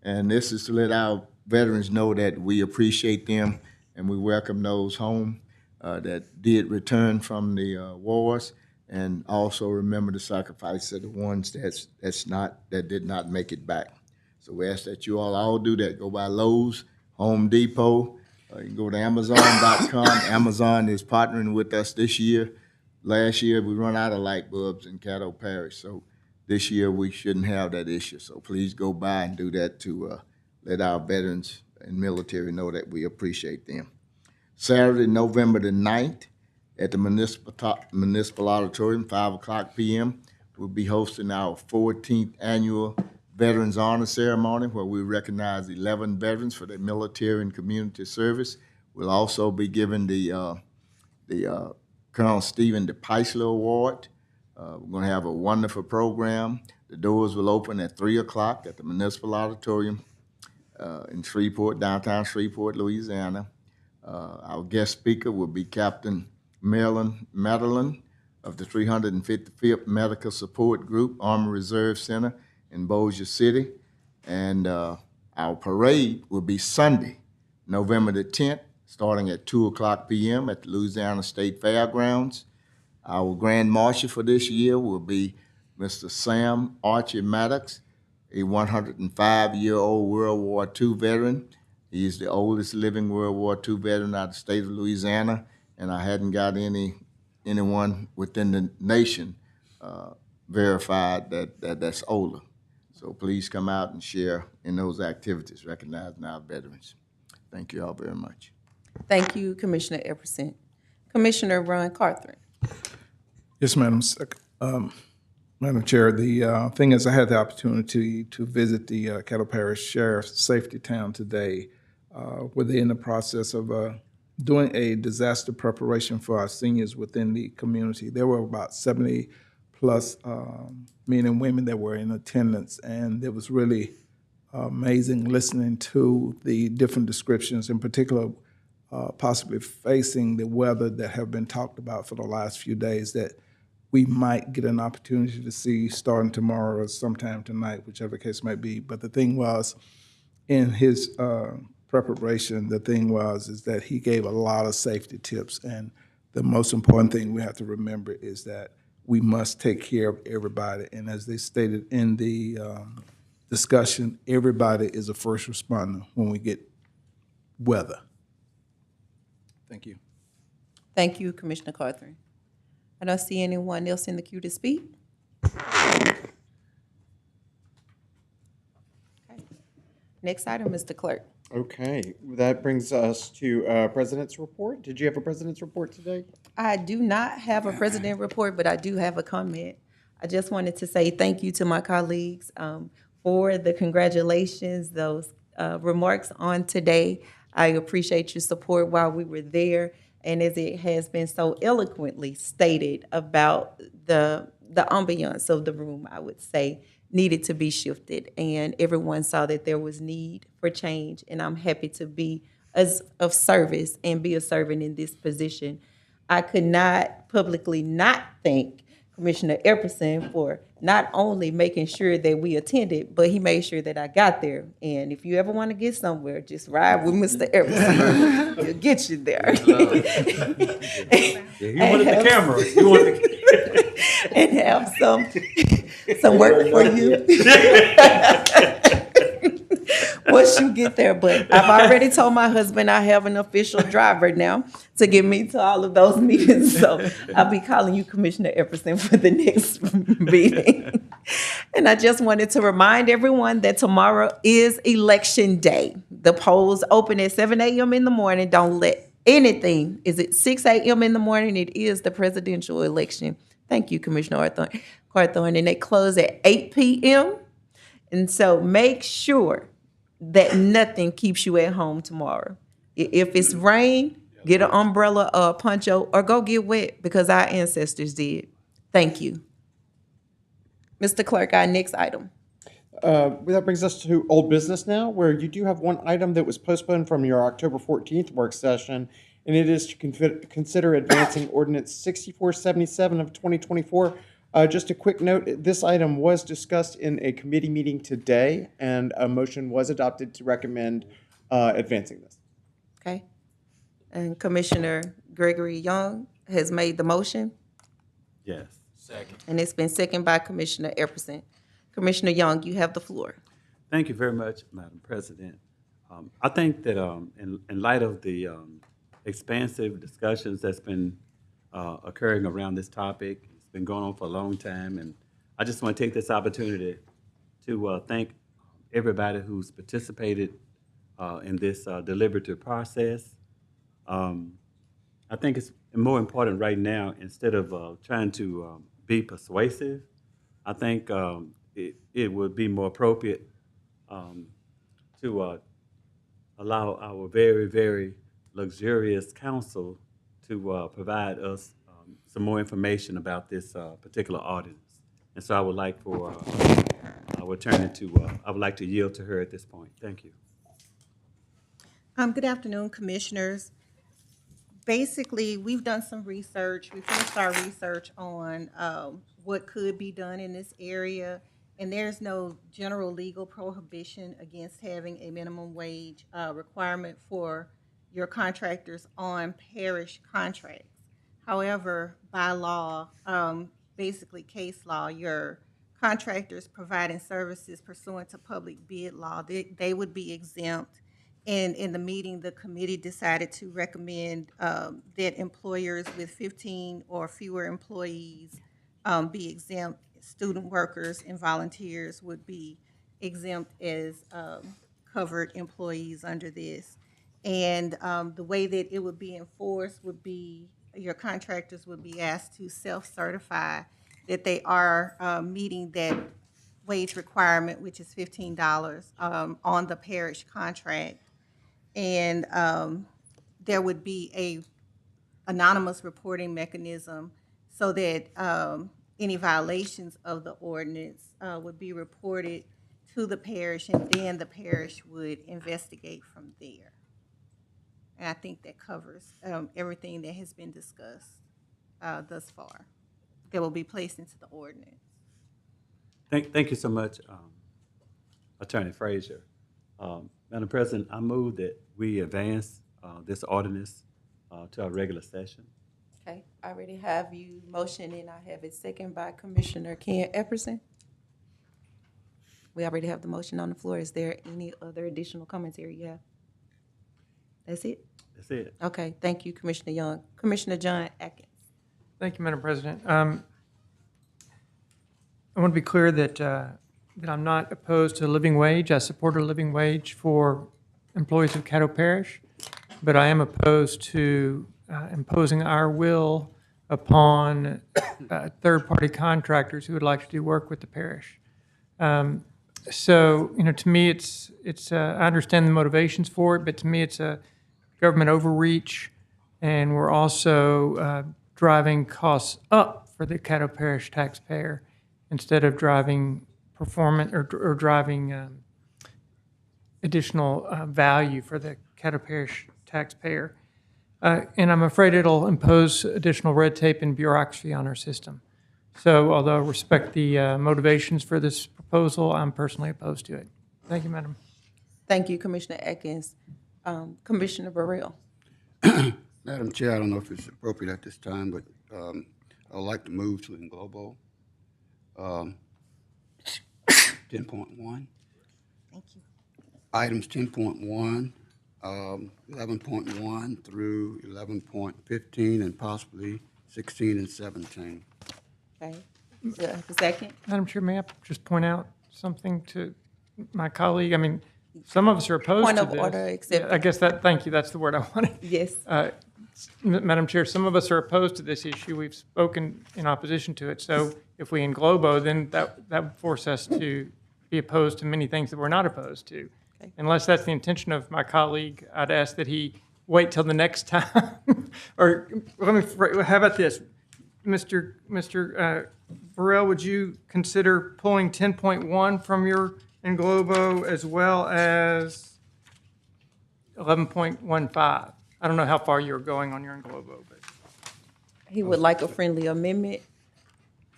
And this is to let our veterans know that we appreciate them and we welcome those home that did return from the wars, and also remember the sacrifice of the ones that did not make it back. So we ask that you all do that. Go by Lowe's, Home Depot. You can go to Amazon.com. Amazon is partnering with us this year. Last year, we run out of light bulbs in Caddo Parish, so this year we shouldn't have that issue. So please go by and do that to let our veterans and military know that we appreciate them. Saturday, November the 9th, at the Municipal Auditorium, 5:00 p.m., we'll be hosting our 14th annual Veterans Honor Ceremony, where we recognize 11 veterans for their military and community service. We'll also be giving the Colonel Stephen DePeisler Award. We're going to have a wonderful program. The doors will open at 3 o'clock at the Municipal Auditorium. in Shreveport, downtown Shreveport, Louisiana. Our guest speaker will be Captain Madeline of the 355th Medical Support Group, Army Reserve Center in Bossier City. And our parade will be Sunday, November the 10th, starting at 2:00 p.m. at the Louisiana State Fairgrounds. Our Grand Marshal for this year will be Mr. Sam Archie Maddox, a 105-year-old World War II veteran. He is the oldest living World War II veteran out of the state of Louisiana, and I hadn't got anyone within the nation verified that's older. So please come out and share in those activities, recognizing our veterans. Thank you all very much. Thank you, Commissioner Epperson. Commissioner Ron Carthren. Yes, Madam Madam Chair. The thing is, I had the opportunity to visit the Caddo Parish Sheriff's Safety Town today, where they're in the process of doing a disaster preparation for our seniors within the community. There were about 70 plus men and women that were in attendance, and it was really amazing listening to the different descriptions, in particular possibly facing the weather that have been talked about for the last few days that we might get an opportunity to see starting tomorrow or sometime tonight, whichever case might be. But the thing was, in his preparation, the thing is that he gave a lot of safety tips, and the most important thing we have to remember is that we must take care of everybody. And as they stated in the discussion, everybody is a first responder when we get weather. Thank you. Thank you, Commissioner Carthren. I don't see anyone else in the queue to speak. Okay. Next item, Mr. Clerk. Okay, that brings us to President's Report. Did you have a President's Report today? I do not have a president report, but I do have a comment. I just wanted to say thank you to my colleagues for the congratulations, those remarks on today. I appreciate your support while we were there. And as it has been so eloquently stated about the ambiance of the room, I would say, needed to be shifted. And everyone saw that there was need for change. And I'm happy to be of service and be a servant in this position. I could not publicly not thank Commissioner Epperson for not only making sure that we attended, but he made sure that I got there. And if you ever want to get somewhere, just ride with Mr. Epperson. He'll get you there. Yeah, you wanted the camera. You wanted the and have some work for you once you get there. But I've already told my husband I have an official driver now to get me to all of those meetings. So I'll be calling you Commissioner Epperson for the next meeting. And I just wanted to remind everyone that tomorrow is Election Day. The polls open at 7 a.m. in the morning. Don't let anything, is it 6 a.m. in the morning? It is the presidential election. Thank you, Commissioner Carthren. And they close at 8 p.m. And so make sure that nothing keeps you at home tomorrow. If it's rain, get an umbrella or a poncho or go get wet because our ancestors did. Thank you. Mr. Clerk, our next item. That brings us to old business now, where you do have one item that was postponed from your October 14th work session, and it is to consider advancing Ordinance 6477 of 2024. Just a quick note, this item was discussed in a committee meeting today, and a motion was adopted to recommend advancing this. Okay. And Commissioner Gregory Young has made the motion. Yes. Second. And it's been seconded by Commissioner Epperson. Commissioner Young, you have the floor. Thank you very much, Madam President. I think that in light of the expansive discussions that's been occurring around this topic, it's been going on for a long time, and I just want to take this opportunity to thank everybody who's participated in this deliberative process. I think it's more important right now, instead of trying to be persuasive, I think it would be more appropriate to allow our very, very luxurious council to provide us some more information about this particular ordinance. And so I would like for our attorney to, I would like to yield to her at this point. Thank you. Good afternoon, commissioners. Basically, we've done some research. We finished our research on what could be done in this area, and there's no general legal prohibition against having a minimum wage requirement for your contractors on parish contracts. However, by law, basically case law, your contractors providing services pursuant to public bid law, they would be exempt. And in the meeting, the committee decided to recommend that employers with 15 or fewer employees be exempt. Student workers and volunteers would be exempt as covered employees under this. And the way that it would be enforced would be your contractors would be asked to self-certify that they are meeting that wage requirement, which is $15 on the parish contract. And there would be a anonymous reporting mechanism so that any violations of the ordinance would be reported to the parish, and then the parish would investigate from there. And I think that covers everything that has been discussed thus far that will be placed into the ordinance. Thank you so much, Attorney Frazier. Madam President, I move that we advance this ordinance to our regular session. Okay, I already have you motion, and I have it second by Commissioner Ken Epperson. We already have the motion on the floor. Is there any other additional commentary you have? That's it? That's it. Okay, thank you, Commissioner Young. Commissioner John Atkins. Thank you, Madam President. I want to be clear that I'm not opposed to a living wage. I support a living wage for employees of Caddo Parish, but I am opposed to imposing our will upon third-party contractors who would like to do work with the parish. So, to me, it's I understand the motivations for it, but to me, it's a government overreach, and we're also driving costs up for the Caddo Parish taxpayer instead of driving performance or driving additional value for the Caddo Parish taxpayer. And I'm afraid it'll impose additional red tape and bureaucracy on our system. So although I respect the motivations for this proposal, I'm personally opposed to it. Thank you, Madam. Thank you, Commissioner Atkins. Commissioner Burrell. Madam Chair, I don't know if it's appropriate at this time, but I would like to move to Englobo 10.1. Thank you. Items 10.1, 11.1 through 11.15, and possibly 16 and 17. Okay. Second. Madam Chair, may I just point out something to my colleague? I mean, some of us are opposed Point to of this. order, accepted. I guess thank you, that's the word I wanted. Yes. Madam Chair, some of us are opposed to this issue. We've spoken in opposition to it. So if we englobo, then that would force us to be opposed to many things that we're not opposed to. Okay. Unless that's the intention of my colleague, I'd ask that he wait till the next time. Or how about this? Mr. Burrell, would you consider pulling 10.1 from your englobo as well as 11.15? I don't know how far you're going on your englobo, but. He would like a friendly amendment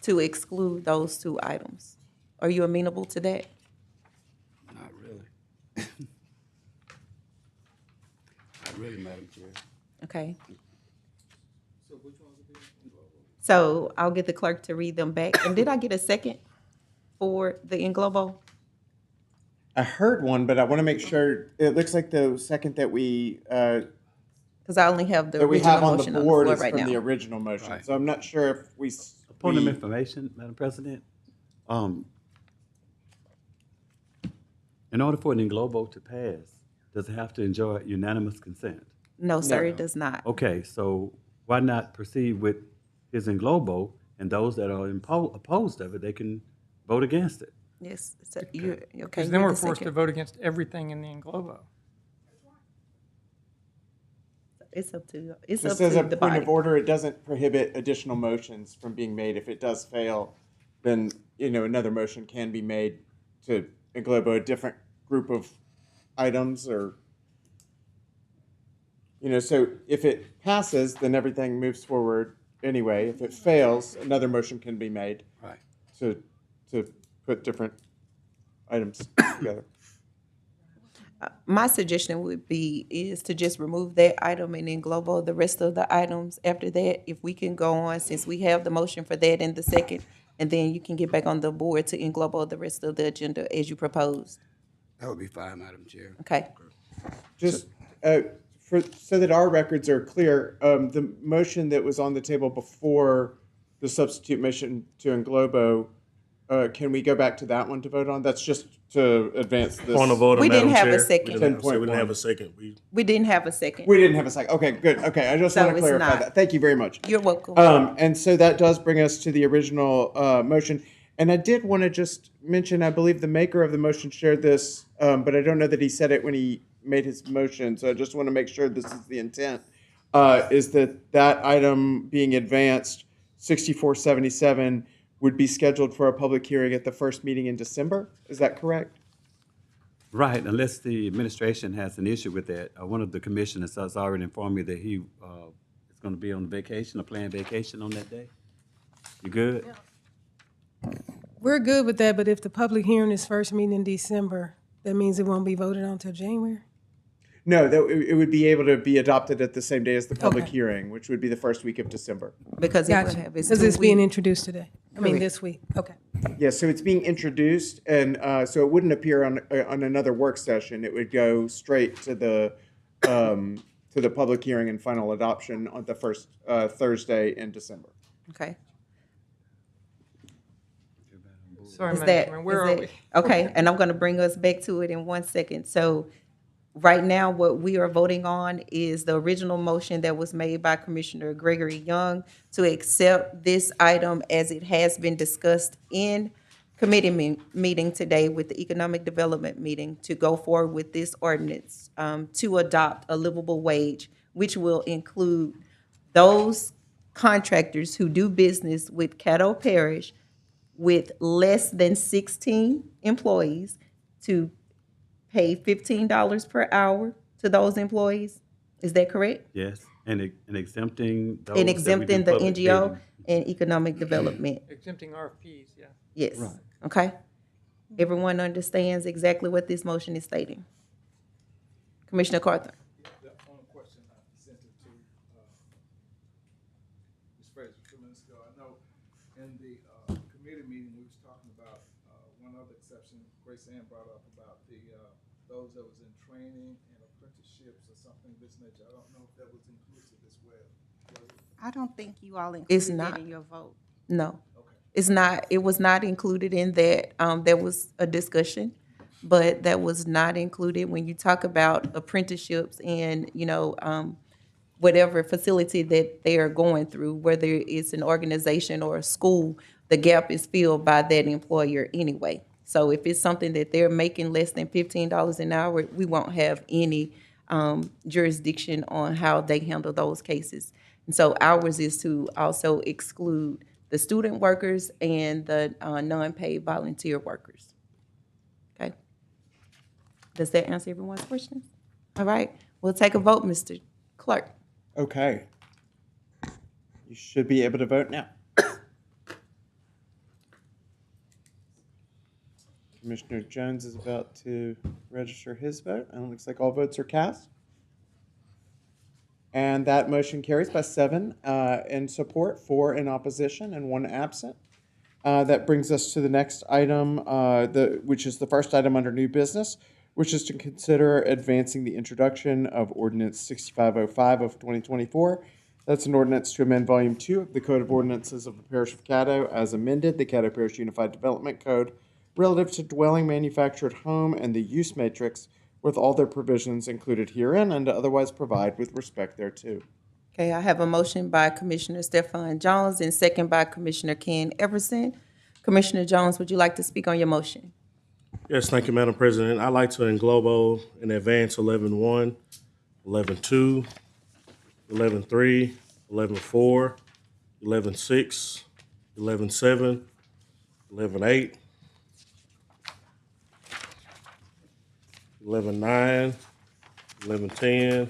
to exclude those two items. Are you amenable to that? Not really. Not really, Madam Chair. Okay. So I'll get the clerk to read them back. And did I get a second for the englobo? I heard one, but I want to make sure, it looks like the second that we Because I only have the that we have original on motion the on the board floor is right from the now. original motion. Right. So I'm not sure if A point of we- information, Madam President. In order for an englobo to pass, does it have to enjoy unanimous consent? No, sir, it does not. Okay, so why not proceed with his englobo, and those that are opposed of it, they can vote against it? Yes, so you, okay. Because then you're we're the forced to second. vote against everything in the englobo. It's up to, it's This up to is a the point body. of order. It doesn't prohibit additional motions from being made. If it does fail, then, another motion can be made to englobo a different group of items or. You know, so if it passes, then everything moves forward anyway. If it fails, another motion can be made. Right. To put different items together. My suggestion would be is to just remove that item and then global the rest of the items after that. If we can go on, since we have the motion for that in the second, and then you can get back on the board to englobo the rest of the agenda as you proposed. That would be fine, Madam Chair. Okay. Just so that our records are clear, the motion that was on the table before the substitute motion to englobo, can we go back to that one to vote on? That's just to advance this. On the vote, We didn't Madam have a Chair. second. We didn't have a second. We didn't have a second. We didn't have a second. Okay, good. Okay, I just So want to it's clarify not. that. Thank you very much. You're welcome. And so that does bring us to the original motion. And I did want to just mention, I believe the maker of the motion shared this, but I don't know that he said it when he made his motion. So I just want to make sure this is the intent, is that item being advanced, 6477, would be scheduled for a public hearing at the first meeting in December. Is that correct? Right, unless the administration has an issue with that. One of the commissioners has already informed me that he is going to be on vacation, a planned vacation on that day. You good? We're good with that, but if the public hearing is first meeting in December, that means it won't be voted on until January? No, it would be able to be adopted at the same day as the public Okay. hearing, which would be the first week of December. Because it would Gotcha. have its Because it's 2 being week- introduced today. I mean, Correct. this week. Okay. Yeah, so it's being introduced, and so it wouldn't appear on another work session. It would go straight to the public hearing and final adoption on the first Thursday in December. Okay. Sorry, Is Madam that, Chairman, where is are that- we? Okay, and I'm gonna bring us back to it in 1 second. So right now, what we are voting on is the original motion that was made by Commissioner Gregory Young to accept this item as it has been discussed in committee meeting today with the Economic Development meeting to go forward with this ordinance to adopt a livable wage, which will include those contractors who do business with Caddo Parish with less than 16 employees to pay $15 per hour to those employees. Is that correct? Yes, and exempting those. And that we do exempting the public NGO bidding. and economic development. Exempting RFPs, yeah. Yes. Right. Okay. Everyone understands exactly what this motion is stating. Commissioner Carter. The only question I sent it to Ms. Fraser a few minutes ago. I know in the committee meeting, we was talking about one other exception Grace Ann brought up about those that was in training and apprenticeships or something of this nature. I don't know if that was inclusive as well. Was it? I don't think you all It's included not. that in your vote. No. It's not, it was not included in that. There was a discussion, but that was not included when you talk about apprenticeships and, whatever facility that they are going through, whether it's an organization or a school, the gap is filled by that employer anyway. So if it's something that they're making less than $15 an hour, we won't have any jurisdiction on how they handle those cases. And so ours is to also exclude the student workers and the non-paid volunteer workers. Okay? Does that answer everyone's questions? All right, we'll take a vote, Mr. Clerk. Okay. You should be able to vote now. Commissioner Jones is about to register his vote, and it looks like all votes are cast. And that motion carries by 7 in support, 4 in opposition, and 1 absent. That brings us to the next item, which is the first item under new business, which is to consider advancing the introduction of Ordinance 6505 of 2024. That's an ordinance to amend Volume 2 of the Code of Ordinances of the Parish of Caddo as amended, the Caddo Parish Unified Development Code, relative to dwelling manufactured home and the use matrix, with all their provisions included herein and to otherwise provide with respect thereto. Okay, I have a motion by Commissioner Stefan Jones and second by Commissioner Ken Everson. Commissioner Jones, would you like to speak on your motion? Yes, thank you, Madam President. I'd like to englobo in advance 11-1, 11-2, 11-3, 11-4, 11-6, 11-7, 11-8, 11-9, 11-10,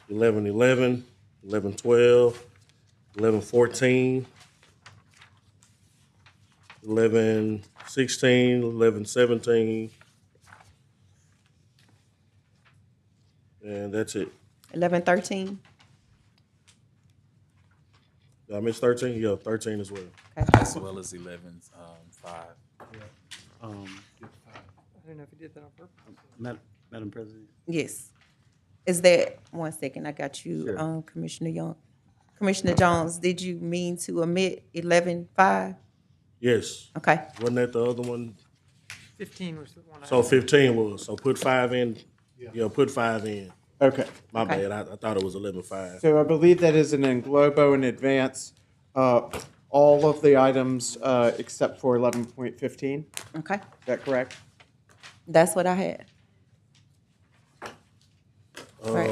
1111, 1112, 1114, 1116, 1117, and that's it. 1113. Did I miss 13? Yeah, 13 as well. As well as 11's 5. I don't know if you did that on purpose. Madam President? Yes. Is that, one second, I got you, Sure. Commissioner Young. Commissioner Jones, did you mean to omit 11.5? Yes. Okay. Wasn't that the other one? 15 was the one. So 15 was. So put 5 in. Yeah, put 5 in. Okay. My Okay. bad. I thought it was 11.5. So I believe that is an englobo in advance, all of the items except for 11.15. Okay. Is that correct? That's what I had. Right.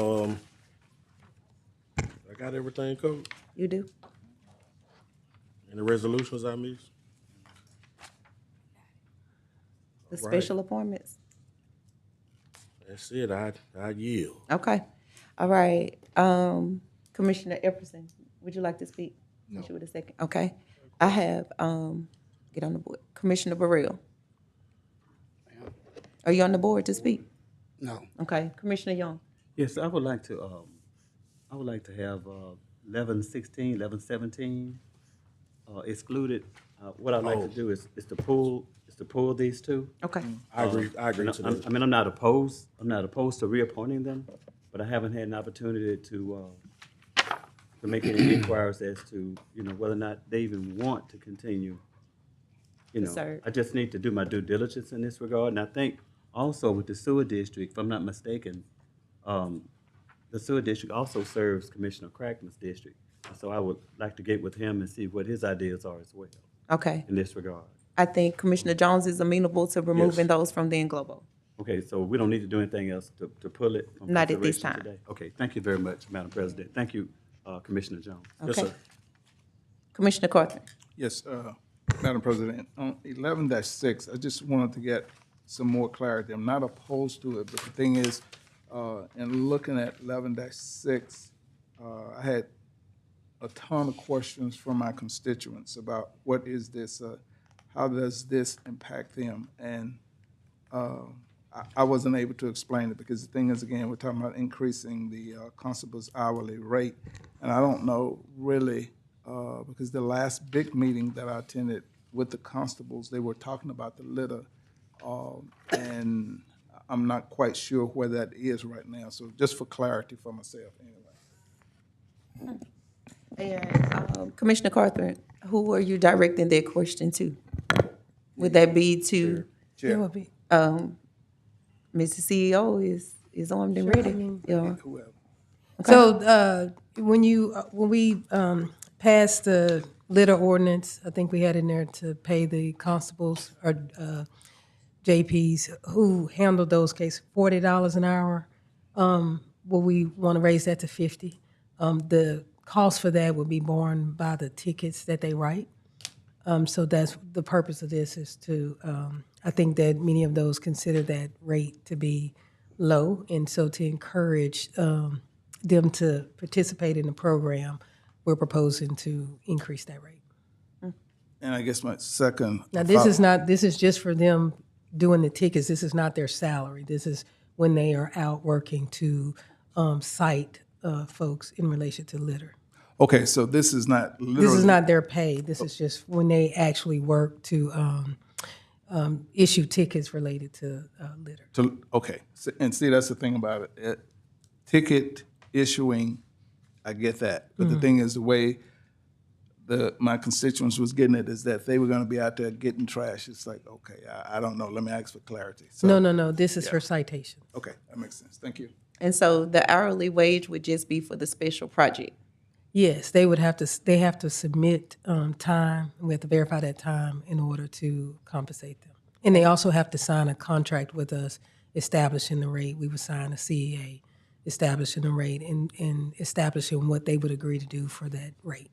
I got everything covered. You do? And the resolutions I missed. The Right. special appointments? That's it. I yield. Okay. All right. Commissioner Epperson, would you like to speak? No. With a second. Okay. I have, get on the board. Commissioner Burrell. Are you on the board to speak? No. Okay. Commissioner Young. Yes, I would like to have 1116, 1117 excluded. What I'd like to do is to pull these two. Okay. I agree to that. I mean, I'm not opposed to reappointing them, but I haven't had an opportunity to make any inquiries as to, whether or not they even want to continue. Sir. I just need to do my due diligence in this regard. And I think also with the sewer district, if I'm not mistaken, the sewer district also serves Commissioner Crackman's district. So I would like to get with him and see what his ideas are as well Okay. in this regard. I think Commissioner Jones is amenable to removing those from the englobo. Okay, so we don't need to do anything else to pull it from Not at this consideration time. today? Okay, thank you very much, Madam President. Thank you, Commissioner Jones. Yes, Okay. sir. Commissioner Carthen. Yes, Madam President, on 11-6, I just wanted to get some more clarity. I'm not opposed to it, but the thing is, in looking at 11-6, I had a ton of questions from my constituents about what is this, how does this impact them? And I wasn't able to explain it because the thing is, again, we're talking about increasing the constable's hourly rate. And I don't know really, because the last big meeting that I attended with the constables, they were talking about the litter. And I'm not quite sure where that is right now. So just for clarity for myself, anyway. And Commissioner Carthen, who are you directing that question to? Would that be to? Chair. It would be. Mrs. CEO is armed and ready. Yeah. Whoever. So when we passed the litter ordinance, I think we had in there to pay the constables or JPs who handled those cases $40 an hour. Will we want to raise that to $50? The cost for that would be borne by the tickets that they write. So that's the purpose of this is to, I think that many of those consider that rate to be low. And so to encourage them to participate in the program, we're proposing to increase that rate. And I guess my second. Now, this is just for them doing the tickets. This is not their salary. This is when they are out working to cite folks in relation to litter. Okay, so this is not literally. This is not their pay. This is just when they actually work to issue tickets related to litter. Okay, and see, that's the thing about it. Ticket issuing, I get that. But the thing is, the way my constituents was getting it is that they were gonna be out there getting trash. It's like, okay, I don't know. Let me ask for clarity. So, No. This is for citation. Okay, that makes sense. Thank you. And so the hourly wage would just be for the special project? Yes, they have to submit time. We have to verify that time in order to compensate them. And they also have to sign a contract with us establishing the rate. We would sign a CEA establishing the rate and establishing what they would agree to do for that rate.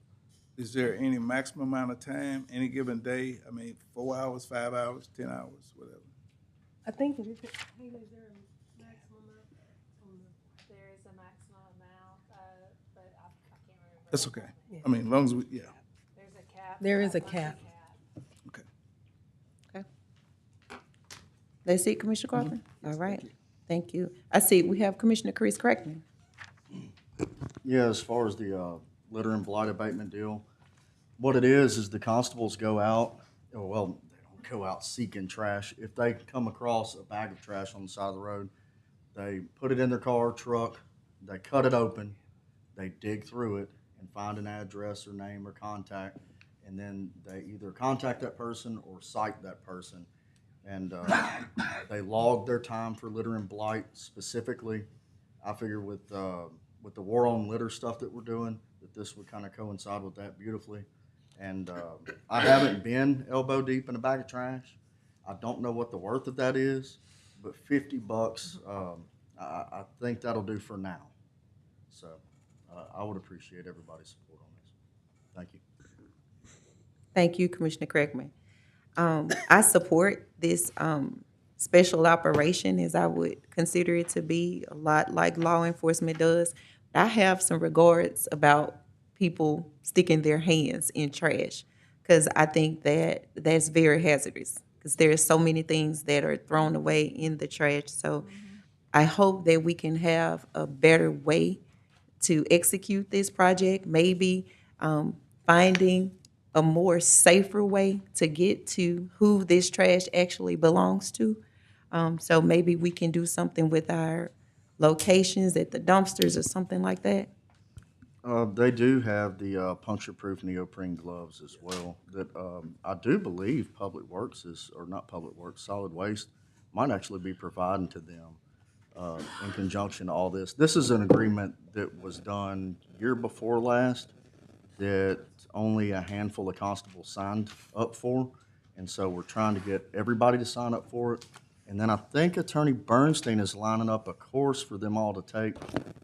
Is there any maximum amount of time, any given day? I mean, 4 hours, 5 hours, 10 hours, whatever. I think that There is a maximum amount. That's okay. I mean, as long as we, yeah. There is a cap. That's it, Commissioner Crawford? All right, thank you. I see we have Commissioner Chris Crackman. Yeah, as far as the litter and blight abatement deal, what it is the constables go out, or well, they don't go out seeking trash. If they come across a bag of trash on the side of the road, they put it in their car, truck, they cut it open, they dig through it and find an address or name or contact, and then they either contact that person or cite that person. And they log their time for litter and blight specifically. I figure with the war on litter stuff that we're doing, that this would kind of coincide with that beautifully. And I haven't been elbow deep in a bag of trash. I don't know what the worth of that is, but $50, I think that'll do for now. So I would appreciate everybody's support on this. Thank you. Thank you, Commissioner Crackman. I support this special operation, as I would consider it to be, a lot like law enforcement does. I have some regards about people sticking their hands in trash, because I think that that's very hazardous, because there are so many things that are thrown away in the trash. So I hope that we can have a better way to execute this project, maybe finding a more safer way to get to who this trash actually belongs to. So maybe we can do something with our locations at the dumpsters or something like that. They do have the puncture-proof neoprene gloves as well that I do believe Public Works or not Public Works, Solid Waste might actually be providing to them in conjunction to all this. This is an agreement that was done year before last that only a handful of constables signed up for, and so we're trying to get everybody to sign up for it. And then I think Attorney Bernstein is lining up a course for them all to take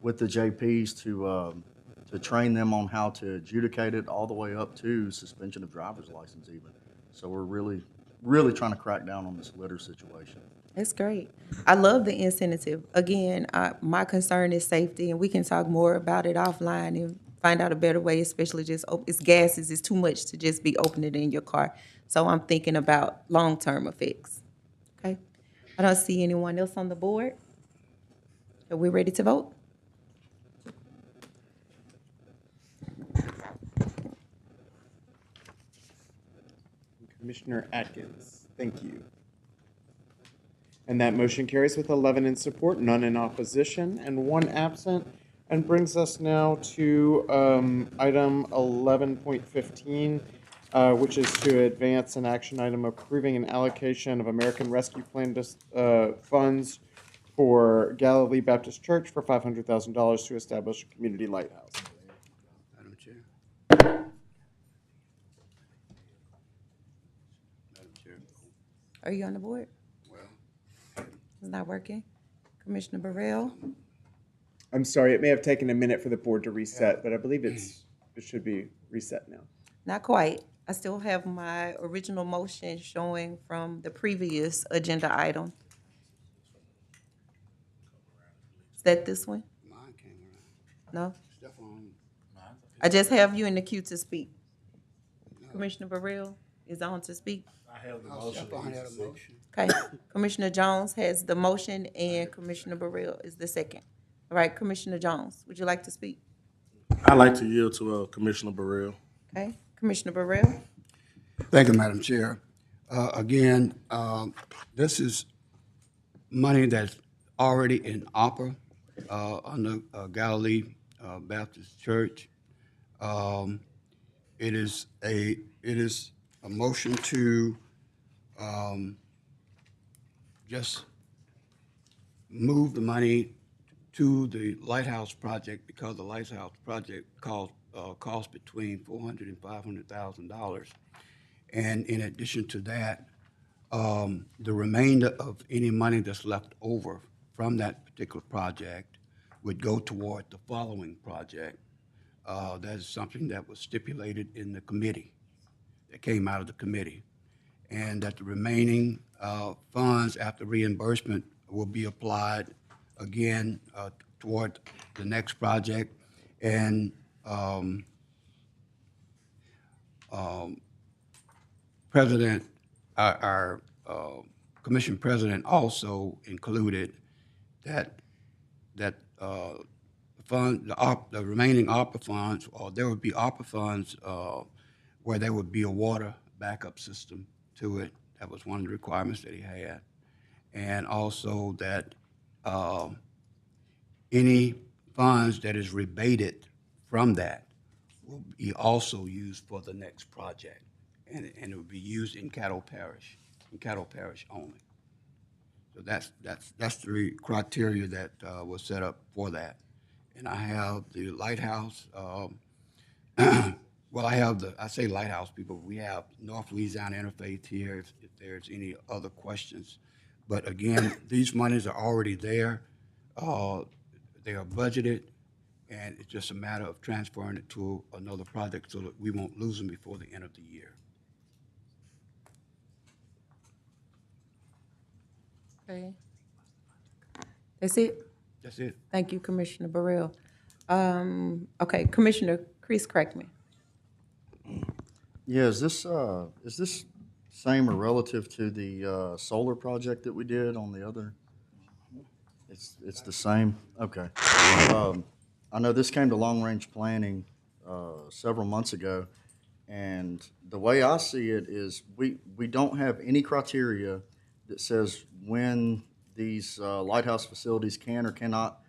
with the JPs to train them on how to adjudicate it all the way up to suspension of driver's license even. So we're really, really trying to crack down on this litter situation. That's great. I love the incentive. Again, my concern is safety, and we can talk more about it offline and find out a better way, especially just, it's gases, it's too much to just be opening it in your car. So I'm thinking about long-term effects, okay? I don't see anyone else on the board. Are we ready to vote? Commissioner Atkins, thank you. And that motion carries with 11 in support, none in opposition, and 1 absent, and brings us now to item 11.15, which is to advance an action item approving an allocation of American Rescue Plan funds for Galilee Baptist Church for $500,000 to establish a community lighthouse. Madam Chair. Madam Chair. Are you on the board? Well. It's not working. Commissioner Burrell? I'm sorry, it may have taken a minute for the board to reset, but I believe it should be reset now. Not quite. I still have my original motion showing from the previous agenda item. Is that this one? Mine came around. No? Stephon. I just have you in the queue to speak. Commissioner Burrell is on to speak. I held the motion. Stephon had a motion. Okay. Commissioner Jones has the motion and Commissioner Burrell is the second. All right, Commissioner Jones, would you like to speak? I'd like to yield to Commissioner Burrell. Okay, Commissioner Burrell? Thank you, Madam Chair. Again, this is money that's already in opera under Galilee Baptist Church. It is a motion to just move the money to the lighthouse project because the lighthouse project cost between $400,000 and $500,000. And in addition to that, the remainder of any money that's left over from that particular project would go toward the following project. That is something that was stipulated in the committee, that came out of the committee. And that the remaining funds after reimbursement will be applied again toward the next project. And president, our commission president also included that the remaining ARPA funds, or there would be ARPA funds where there would be a water backup system to it. That was one of the requirements that he had. And also that any funds that is rebated from that will be also used for the next project. And it would be used in Caddo Parish only. So that's the criteria that was set up for that. And I have the lighthouse, well, I say lighthouse people, we have North Louisiana Interfaith here if there's any other questions. But again, these monies are already there. They are budgeted, and it's just a matter of transferring it to another project so that we won't lose them before the end of the year. Okay. That's it? That's it. Thank you, Commissioner Burrell. Okay, Commissioner Kreese, correct me. Yeah, is this same or relative to the solar project that we did on the other? It's the same? Okay. I know this came to long-range planning several months ago, and the way I see it is we don't have any criteria that says when these lighthouse facilities can or cannot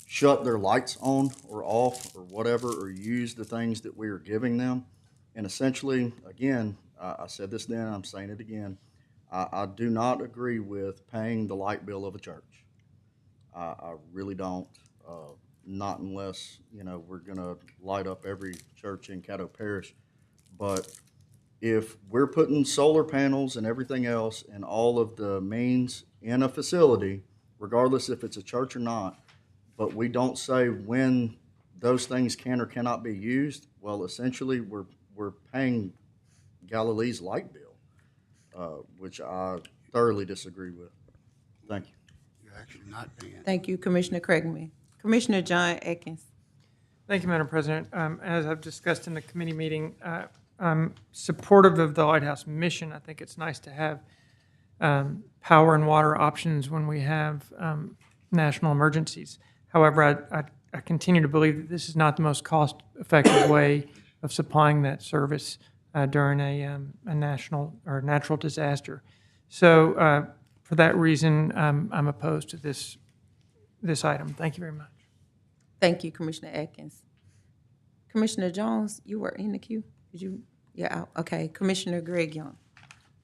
shut their lights on or off or whatever, or use the things that we are giving them. And essentially, again, I said this then, I'm saying it again, I do not agree with paying the light bill of a church. I really don't, not unless, we're gonna light up every church in Caddo Parish. But if we're putting solar panels and everything else and all of the means in a facility, regardless if it's a church or not, but we don't say when those things can or cannot be used, well, essentially, we're paying Galilee's light bill, which I thoroughly disagree with. Thank you. You're actually not paying. Thank you, Commissioner Craigmore. Commissioner John Atkins. Thank you, Madam President. As I've discussed in the committee meeting, I'm supportive of the Lighthouse mission. I think it's nice to have power and water options when we have national emergencies. However, I continue to believe that this is not the most cost-effective way of supplying that service during a national or natural disaster. So for that reason, I'm opposed to this item. Thank you very much. Thank you, Commissioner Atkins. Commissioner Jones, you were in the queue? Did you? Yeah, okay. Commissioner Greg Young.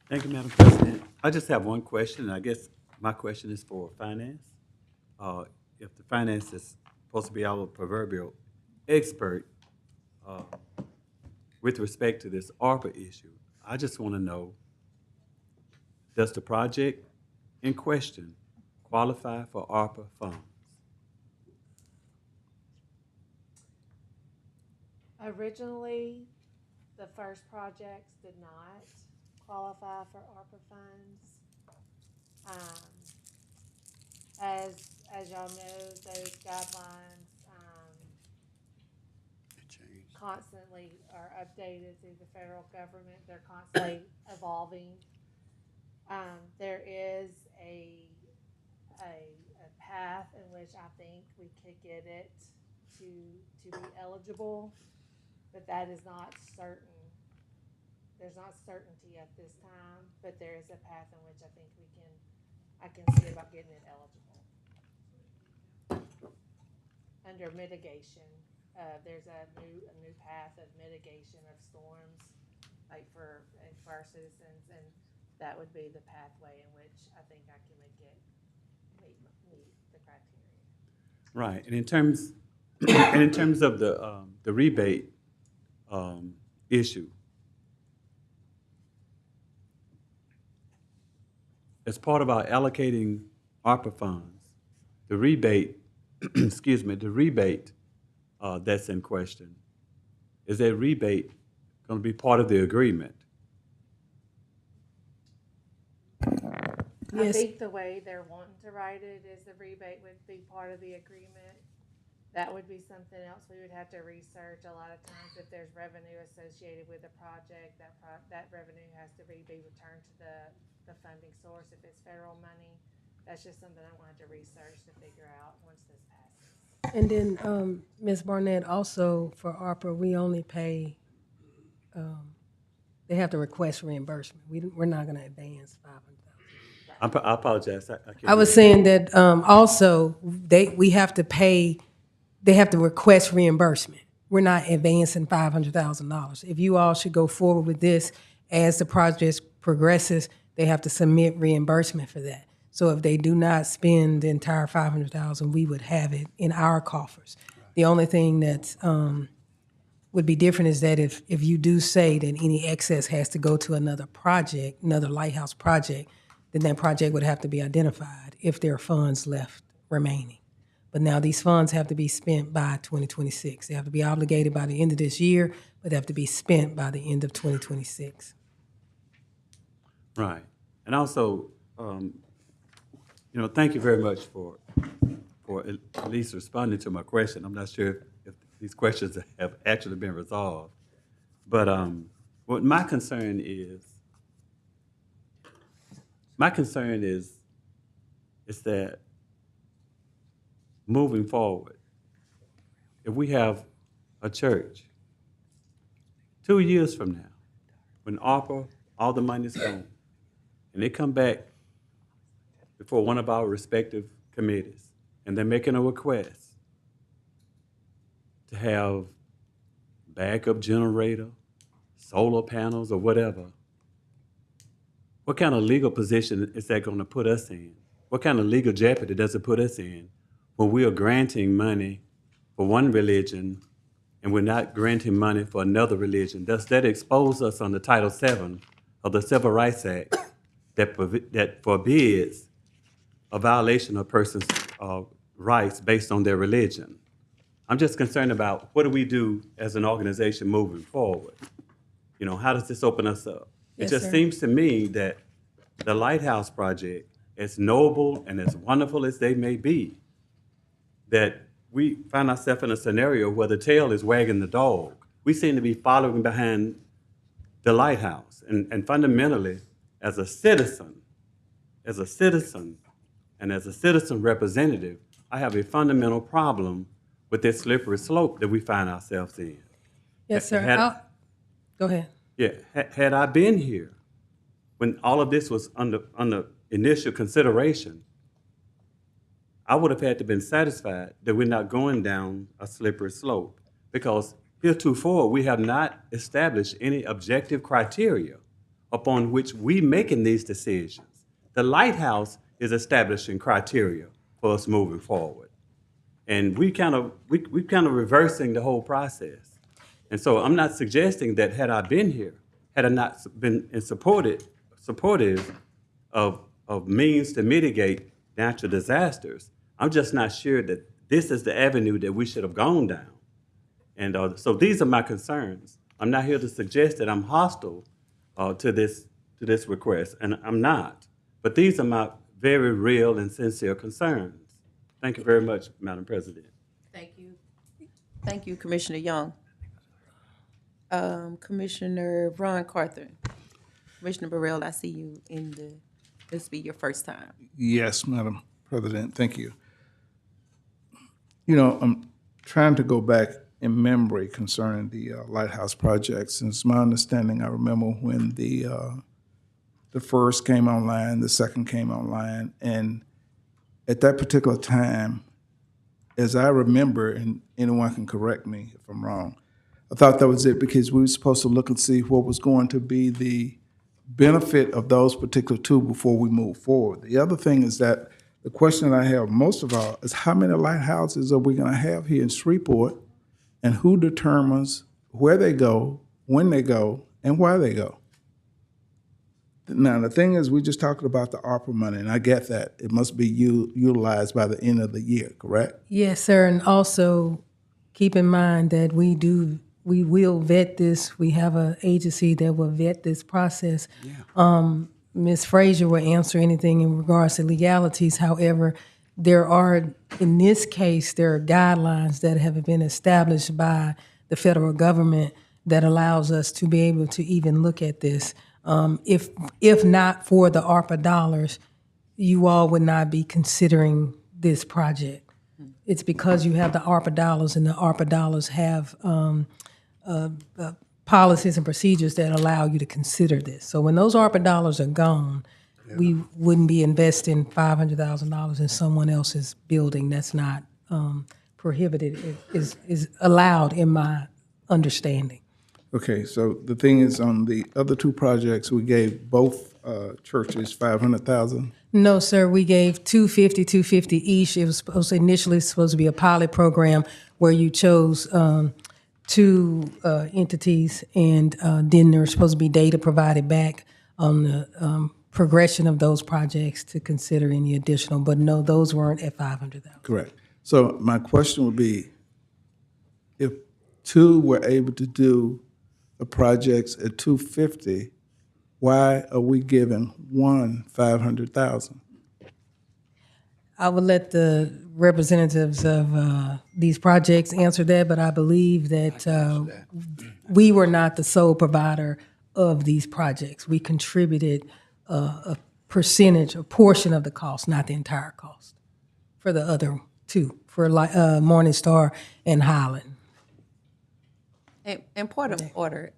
Thank you, Madam President. I just have one question, and I guess my question is for finance. If the finance is supposed to be our proverbial expert with respect to this ARPA issue, I just want to know, does the project in question qualify for ARPA funds? Originally, the first projects did not qualify for ARPA funds. As y'all know, those guidelines constantly are updated through the federal government. They're constantly evolving. There is a path in which I think we could get it to be eligible, but that is not certain. There's not certainty at this time, but there is a path in which I can see about getting it eligible. Under mitigation, there's a new path of mitigation of storms, like for our citizens, and that would be the pathway in which I think I can make it meet the criteria. Right, and in terms of the rebate issue, as part of our allocating ARPA funds, the rebate, excuse me, the rebate that's in question, is that rebate going to be part of the agreement? I think the way they're wanting to write it is the rebate would be part of the agreement. That would be something else we would have to research. A lot of times, if there's revenue associated with a project, that revenue has to be returned to the funding source. If it's federal money, that's just something I want to research to figure out once this passes. And then, Ms. Barnett, also for ARPA, we only pay, they have to request reimbursement. We're not going to advance 500,000. I apologize. I was saying that also we have to pay. They have to request reimbursement. We're not advancing $500,000. If you all should go forward with this as the project progresses, they have to submit reimbursement for that. So if they do not spend the entire $500,000, we would have it in our coffers. The only thing that would be different is that if you do say that any excess has to go to another project, another lighthouse project, then that project would have to be identified if there are funds left remaining. But now these funds have to be spent by 2026. They have to be obligated by the end of this year, but they have to be spent by the end of 2026. Right. And also, thank you very much for at least responding to my question. I'm not sure if these questions have actually been resolved. But what my concern is that moving forward, if we have a church 2 years from now, when ARPA, all the money's gone, and they come back before one of our respective committees, and they're making a request to have backup generator, solar panels, or whatever, what kind of legal position is that going to put us in? What kind of legal jeopardy does it put us in when we are granting money for one religion and we're not granting money for another religion? Does that expose us under Title VII of the Civil Rights Act that forbids a violation of persons' rights based on their religion? I'm just concerned about what do we do as an organization moving forward? How does this open us up? Yes, It just sir. seems to me that the Lighthouse Project, as noble and as wonderful as they may be, that we find ourselves in a scenario where the tail is wagging the dog. We seem to be following behind the lighthouse. And fundamentally, as a citizen, and as a citizen representative, I have a fundamental problem with this slippery slope that we find ourselves in. Yes, sir. Go ahead. Yeah, had I been here when all of this was under initial consideration, I would have had to been satisfied that we're not going down a slippery slope, because heretofore we have not established any objective criteria upon which we making these decisions. The lighthouse is establishing criteria for us moving forward, and we kind of reversing the whole process. And so I'm not suggesting that had I been here, had I not been supportive of means to mitigate natural disasters, I'm just not sure that this is the avenue that we should have gone down. And so these are my concerns. I'm not here to suggest that I'm hostile to this request, and I'm not. But these are my very real and sincere concerns. Thank you very much, Madam President. Thank you. Thank you, Commissioner Young. Commissioner Ron Carter. Commissioner Burrell, I see you this be your first time. Yes, Madam President, thank you. I'm trying to go back in memory concerning the Lighthouse project. Since my understanding, I remember when the first came online, the second came online, and at that particular time, as I remember, and anyone can correct me if I'm wrong, I thought that was it because we were supposed to look and see what was going to be the benefit of those particular two before we move forward. The other thing is that the question that I have most of all is how many lighthouses are we going to have here in Shreveport, and who determines where they go, when they go, and why they go? Now, the thing is, we just talked about the ARPA money, and I get that. It must be utilized by the end of the year, correct? Yes, sir. And also keep in mind that we will vet this. We have an agency that will vet this process. Ms. Frazier will answer anything in regards to legalities. However, There are, in this case, there are guidelines that have been established by the federal government that allows us to be able to even look at this. If not for the ARPA dollars, you all would not be considering this project. It's because you have the ARPA dollars, and the ARPA dollars have policies and procedures that allow you to consider this. So when those ARPA dollars are gone, we wouldn't be investing $500,000 in someone else's building. That's not prohibited. It is allowed in my understanding. Okay, so the thing is, on the other two projects, we gave both churches 500,000. No, sir, we gave 250 each. It was initially supposed to be a pilot program where you chose two entities, and then there was supposed to be data provided back on the progression of those projects to consider any additional. But no, those weren't at 500,000. Correct. So my question would be, if two were able to do the projects at 250, why are we giving one 500,000? I will let the representatives of these projects answer that, but I believe that we were not the sole provider of these projects. We contributed a percentage, a portion of the cost, not the entire cost, for the other two, for Morning Star and Highland. And point of order,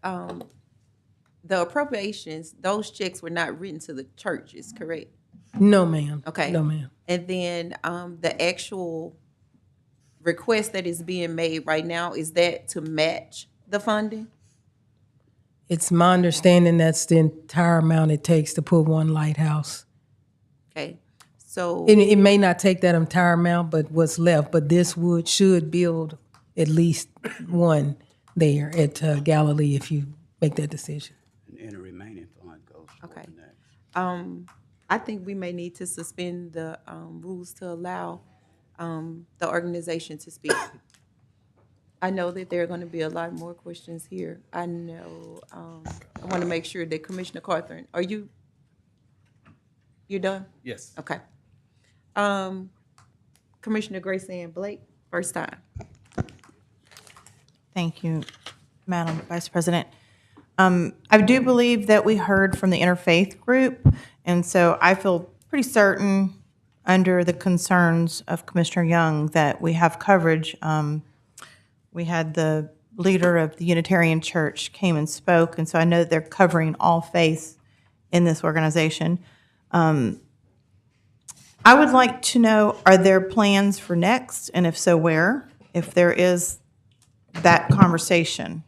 the appropriations, those checks were not written to the churches, correct? No, ma'am. Okay. No, ma'am. And then the actual request that is being made right now, is that to match the funding? It's my understanding that's the entire amount it takes to put one lighthouse. Okay, so. It may not take that entire amount, but what's left, but this should build at least one there at Galilee if you make that decision. And the remaining fund goes toward Okay. the next. I think we may need to suspend the rules to allow the organization to speak. I know that there are going to be a lot more questions here. I know, I want to make sure that Commissioner Carthon, you're done? Yes. Okay. Commissioner Grace Ann Blake, first time. Thank you, Madam Vice President. I do believe that we heard from the interfaith group, and so I feel pretty certain, under the concerns of Commissioner Young, that we have coverage. We had the leader of the Unitarian Church came and spoke, and so I know that they're covering all faiths in this organization. I would like to know, are there plans for next, and if so, where? If there is that conversation.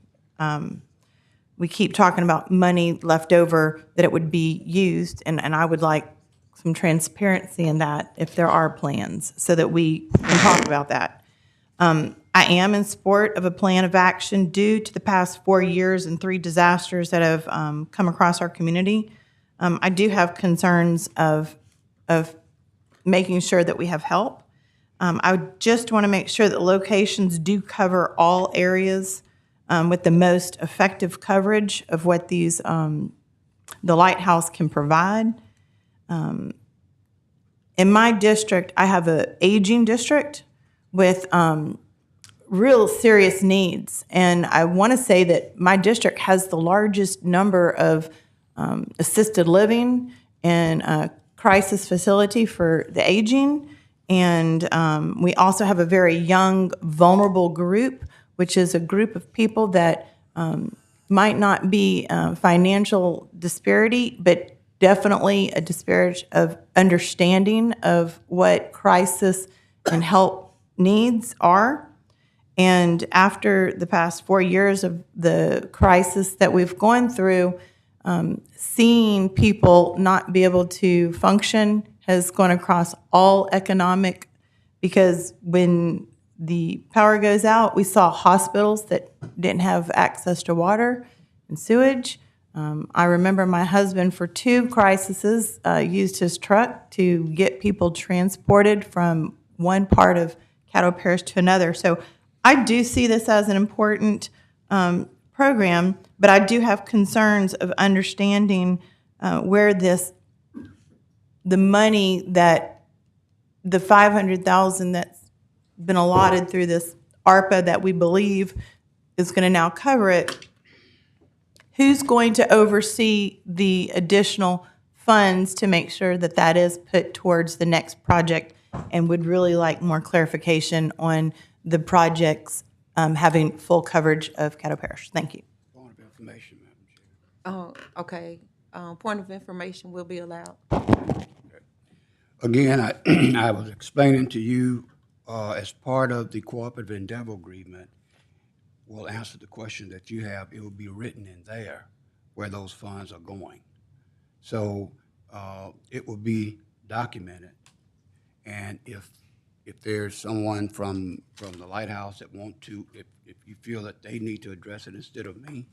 We keep talking about money left over that it would be used, and I would like some transparency in that if there are plans, so that we can talk about that. I am in support of a plan of action due to the past 4 years and 3 disasters that have come across our community. I do have concerns of making sure that we have help. I would just want to make sure that locations do cover all areas with the most effective coverage of what these the lighthouse can provide. In my district, I have an aging district with real serious needs, and I want to say that my district has the largest number of assisted living and crisis facility for the aging. And we also have a very young, vulnerable group, which is a group of people that might not be financial disparity, but definitely a disparity of understanding of what crisis and help needs are. And after the past 4 years of the crisis that we've gone through, seeing people not be able to function has gone across all economic, because when the power goes out, we saw hospitals that didn't have access to water and sewage. I remember my husband, for 2 crises, used his truck to get people transported from one part of Caddo Parish to another. So I do see this as an important program, but I do have concerns of understanding where the money that the 500,000 that's been allotted through this ARPA that we believe is going to now cover it, who's going to oversee the additional funds to make sure that that is put towards the next project? And would really like more clarification on the projects having full coverage of Caddo Parish. Thank you. Point of information, Madam Chair. Oh, okay. Point of information will be allowed. Again, I was explaining to you, as part of the cooperative endeavor agreement, we'll answer the question that you have. It will be written in there where those funds are going. So it will be documented. And if there's someone from the lighthouse that want to, if you feel that they need to address it instead of me,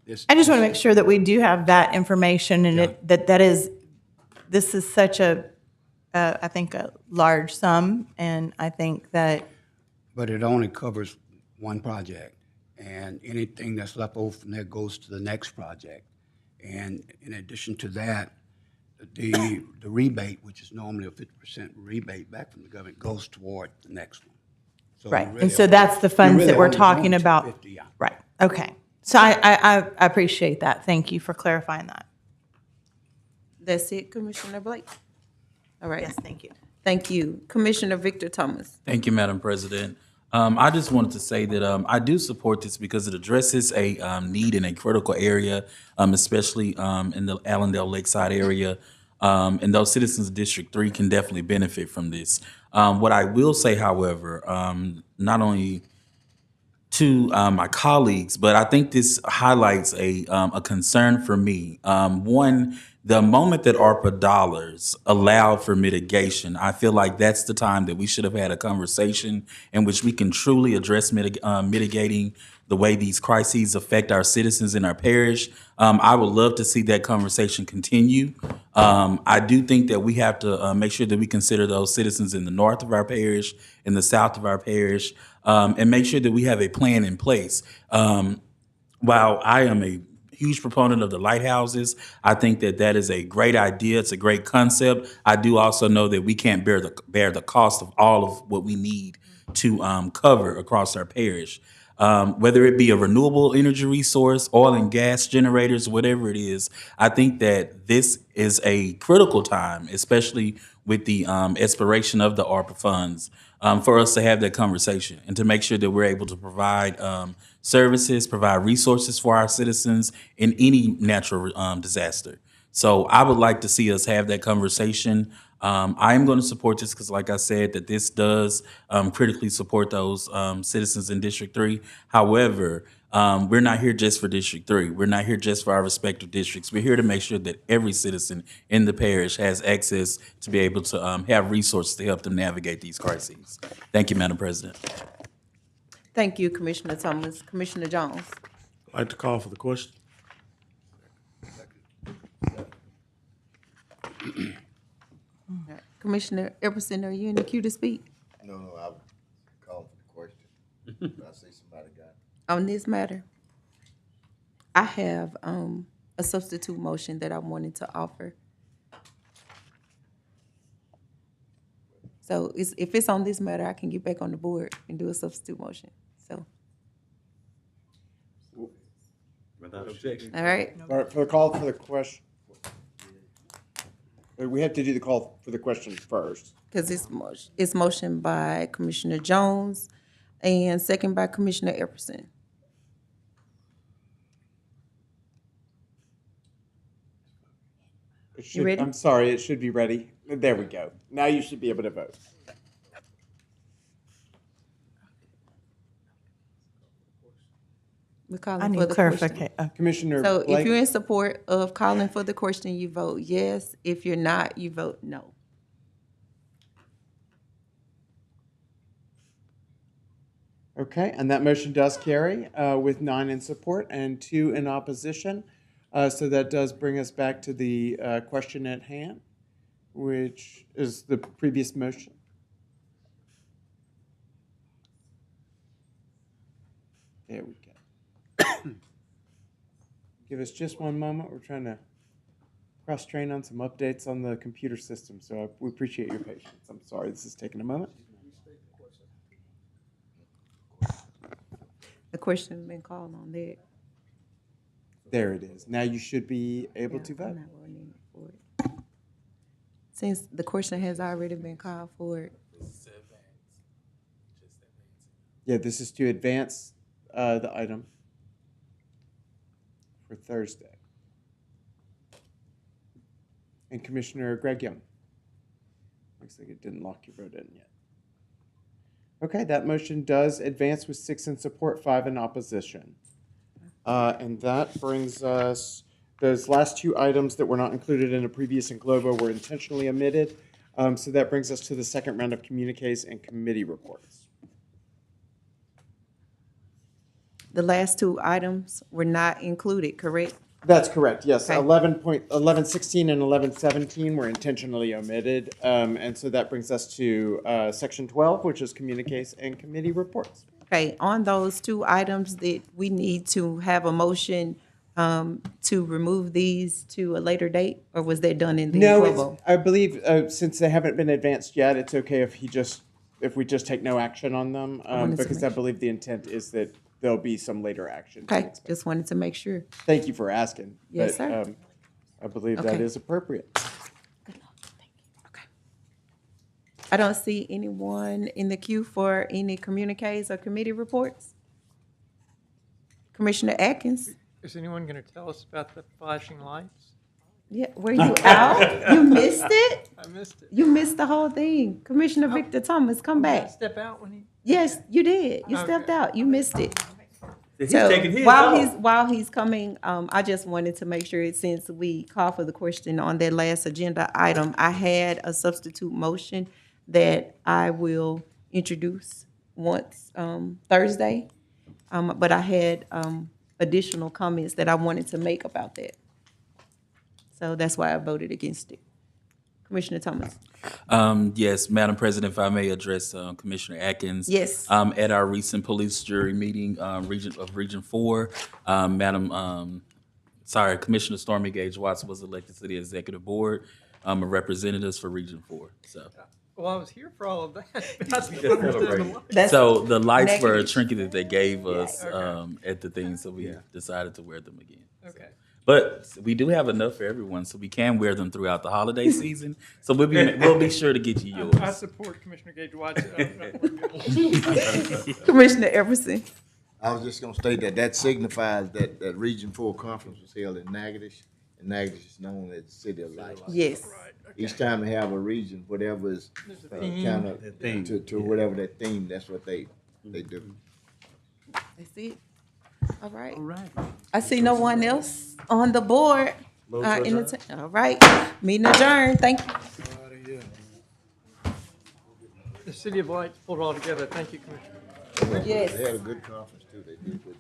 I just want to make sure that we do have that information and this is such I think a large sum, and I think that. But it only covers one project, and anything that's left over from there goes to the next project. And in addition to that, the rebate, which is normally a 50% rebate back from the government, goes toward the next one. So Right, really and so that's the funds really that we're only talking want about. 250, yeah. Right, okay. So I appreciate that. Thank you for clarifying that. That's it, Commissioner Blake? All right. Yes, thank you. Thank you. Commissioner Victor Thomas. Thank you, Madam President. I just wanted to say that I do support this because it addresses a need in a critical area, especially in the Allendale Lakeside area. And those citizens of District 3 can definitely benefit from this. What I will say, however, not only to my colleagues, but I think this highlights a concern for me. One, the moment that ARPA dollars allowed for mitigation, I feel like that's the time that we should have had a conversation in which we can truly address mitigating the way these crises affect our citizens in our parish. I would love to see that conversation continue. I do think that we have to make sure that we consider those citizens in the north of our parish, in the south of our parish, and make sure that we have a plan in place. While I am a huge proponent of the lighthouses, I think that that is a great idea. It's a great concept. I do also know that we can't bear the cost of all of what we need to cover across our parish. Whether it be a renewable energy resource, oil and gas generators, whatever it is, I think that this is a critical time, especially with the expiration of the ARPA funds, for us to have that conversation and to make sure that we're able to provide services, provide resources for our citizens in any natural disaster. So I would like to see us have that conversation. I am going to support this because, like I said, that this does critically support those citizens in District 3. However, we're not here just for District 3. We're not here just for our respective districts. We're here to make sure that every citizen in the parish has access to be able to have resources to help them navigate these crises. Thank you, Madam President. Thank you, Commissioner Thomas. Commissioner Jones. I'd like to call for the question. Commissioner Epperson, are you in the queue to speak No, I would call for the question. I see somebody got it. on this matter? I have a substitute motion that I wanted to offer. So if it's on this matter, I can get back on the board and do a substitute motion. So, Without objection. all right. All right, for the call for the question. We have to do the call for the question first. Because it's motion by Commissioner Jones and second by Commissioner Epperson. It should, ready? I'm sorry, it should be ready. There we go. Now you should be able to vote. We're calling I for need the question. clarification. Commissioner So if Blake? you're in support of calling for the question, you vote yes. If you're not, you vote no. Okay, and that motion does carry with 9 in support and 2 in opposition. So that does bring us back to the question at hand, which is the previous motion. There we go. Give us just one moment. We're trying to cross-train on some updates on the computer system, so we appreciate your patience. I'm sorry this is taking a moment. The question has been called on that. There it is. Now you should be able to vote. I'm not voting for it. Since the question has already been called for it. Yeah, this is to advance the item for Thursday. And Commissioner Greg Young. Looks like it didn't lock your vote in yet. Okay, that motion does advance with 6 in support, 5 in opposition. And that brings us, those last 2 items that were not included in a previous in Globo were intentionally omitted. So that brings us to the second round of communiques and committee reports. The last 2 items were not included, correct? That's correct, yes. Okay. 11.1116 and 1117 were intentionally omitted. And so that brings us to section 12, which is communiques and committee reports. Okay, on those 2 items that we need to have a motion to remove these to a later date, or was that done in the No, Globo? I believe since they haven't been advanced yet, it's okay if if we just take no action on them, because I believe the intent is that there'll be some later action. Okay, just wanted to make sure. Thank you for asking. Yes, but, sir. I believe that Okay. is appropriate. I don't see anyone in the queue for any communiques or committee reports. Commissioner Atkins? Is anyone going to tell us about the flashing lights? Yeah, were you out? You missed it? I missed it. You missed the whole thing. Commissioner Victor Thomas, come Did I back. step out when he? Yes, you did. You stepped Okay. out. You missed it. He's So taking his while he's coming, I just wanted to make sure, since we called for the question on that last agenda item, I had a substitute motion that I will introduce once Thursday. But I had additional comments that I wanted to make about that. So that's why I voted against it. Commissioner Thomas. Yes, Madam President, if I may address Commissioner Atkins. Yes. At our recent police jury meeting, Region 4, Commissioner Stormy Gage Watts was elected to the executive board, a representative for Region 4. So. Well, I was here for all of that. But that's the understanding. So the lights were a negative. trinket that they gave us Okay. at the thing, so we decided to wear them again. Okay. But we do have enough for everyone, so we can wear them throughout the holiday season. So we'll be sure to get you yours. I support Commissioner Gage Watts. Commissioner Everson. I was just gonna state that signifies that Region 4 conference was held in Natchitoches, and Natchitoches is known as the City of Lights. Yes. Each time they have a region, whatever is kind of to whatever that theme, that's what they do. That's it. All right. I see no one else on the board. All right. Meeting adjourned. Thank you. The City of Lights pulled it all together. Thank you, Commissioner. Yes. They had a good conference too. They did good.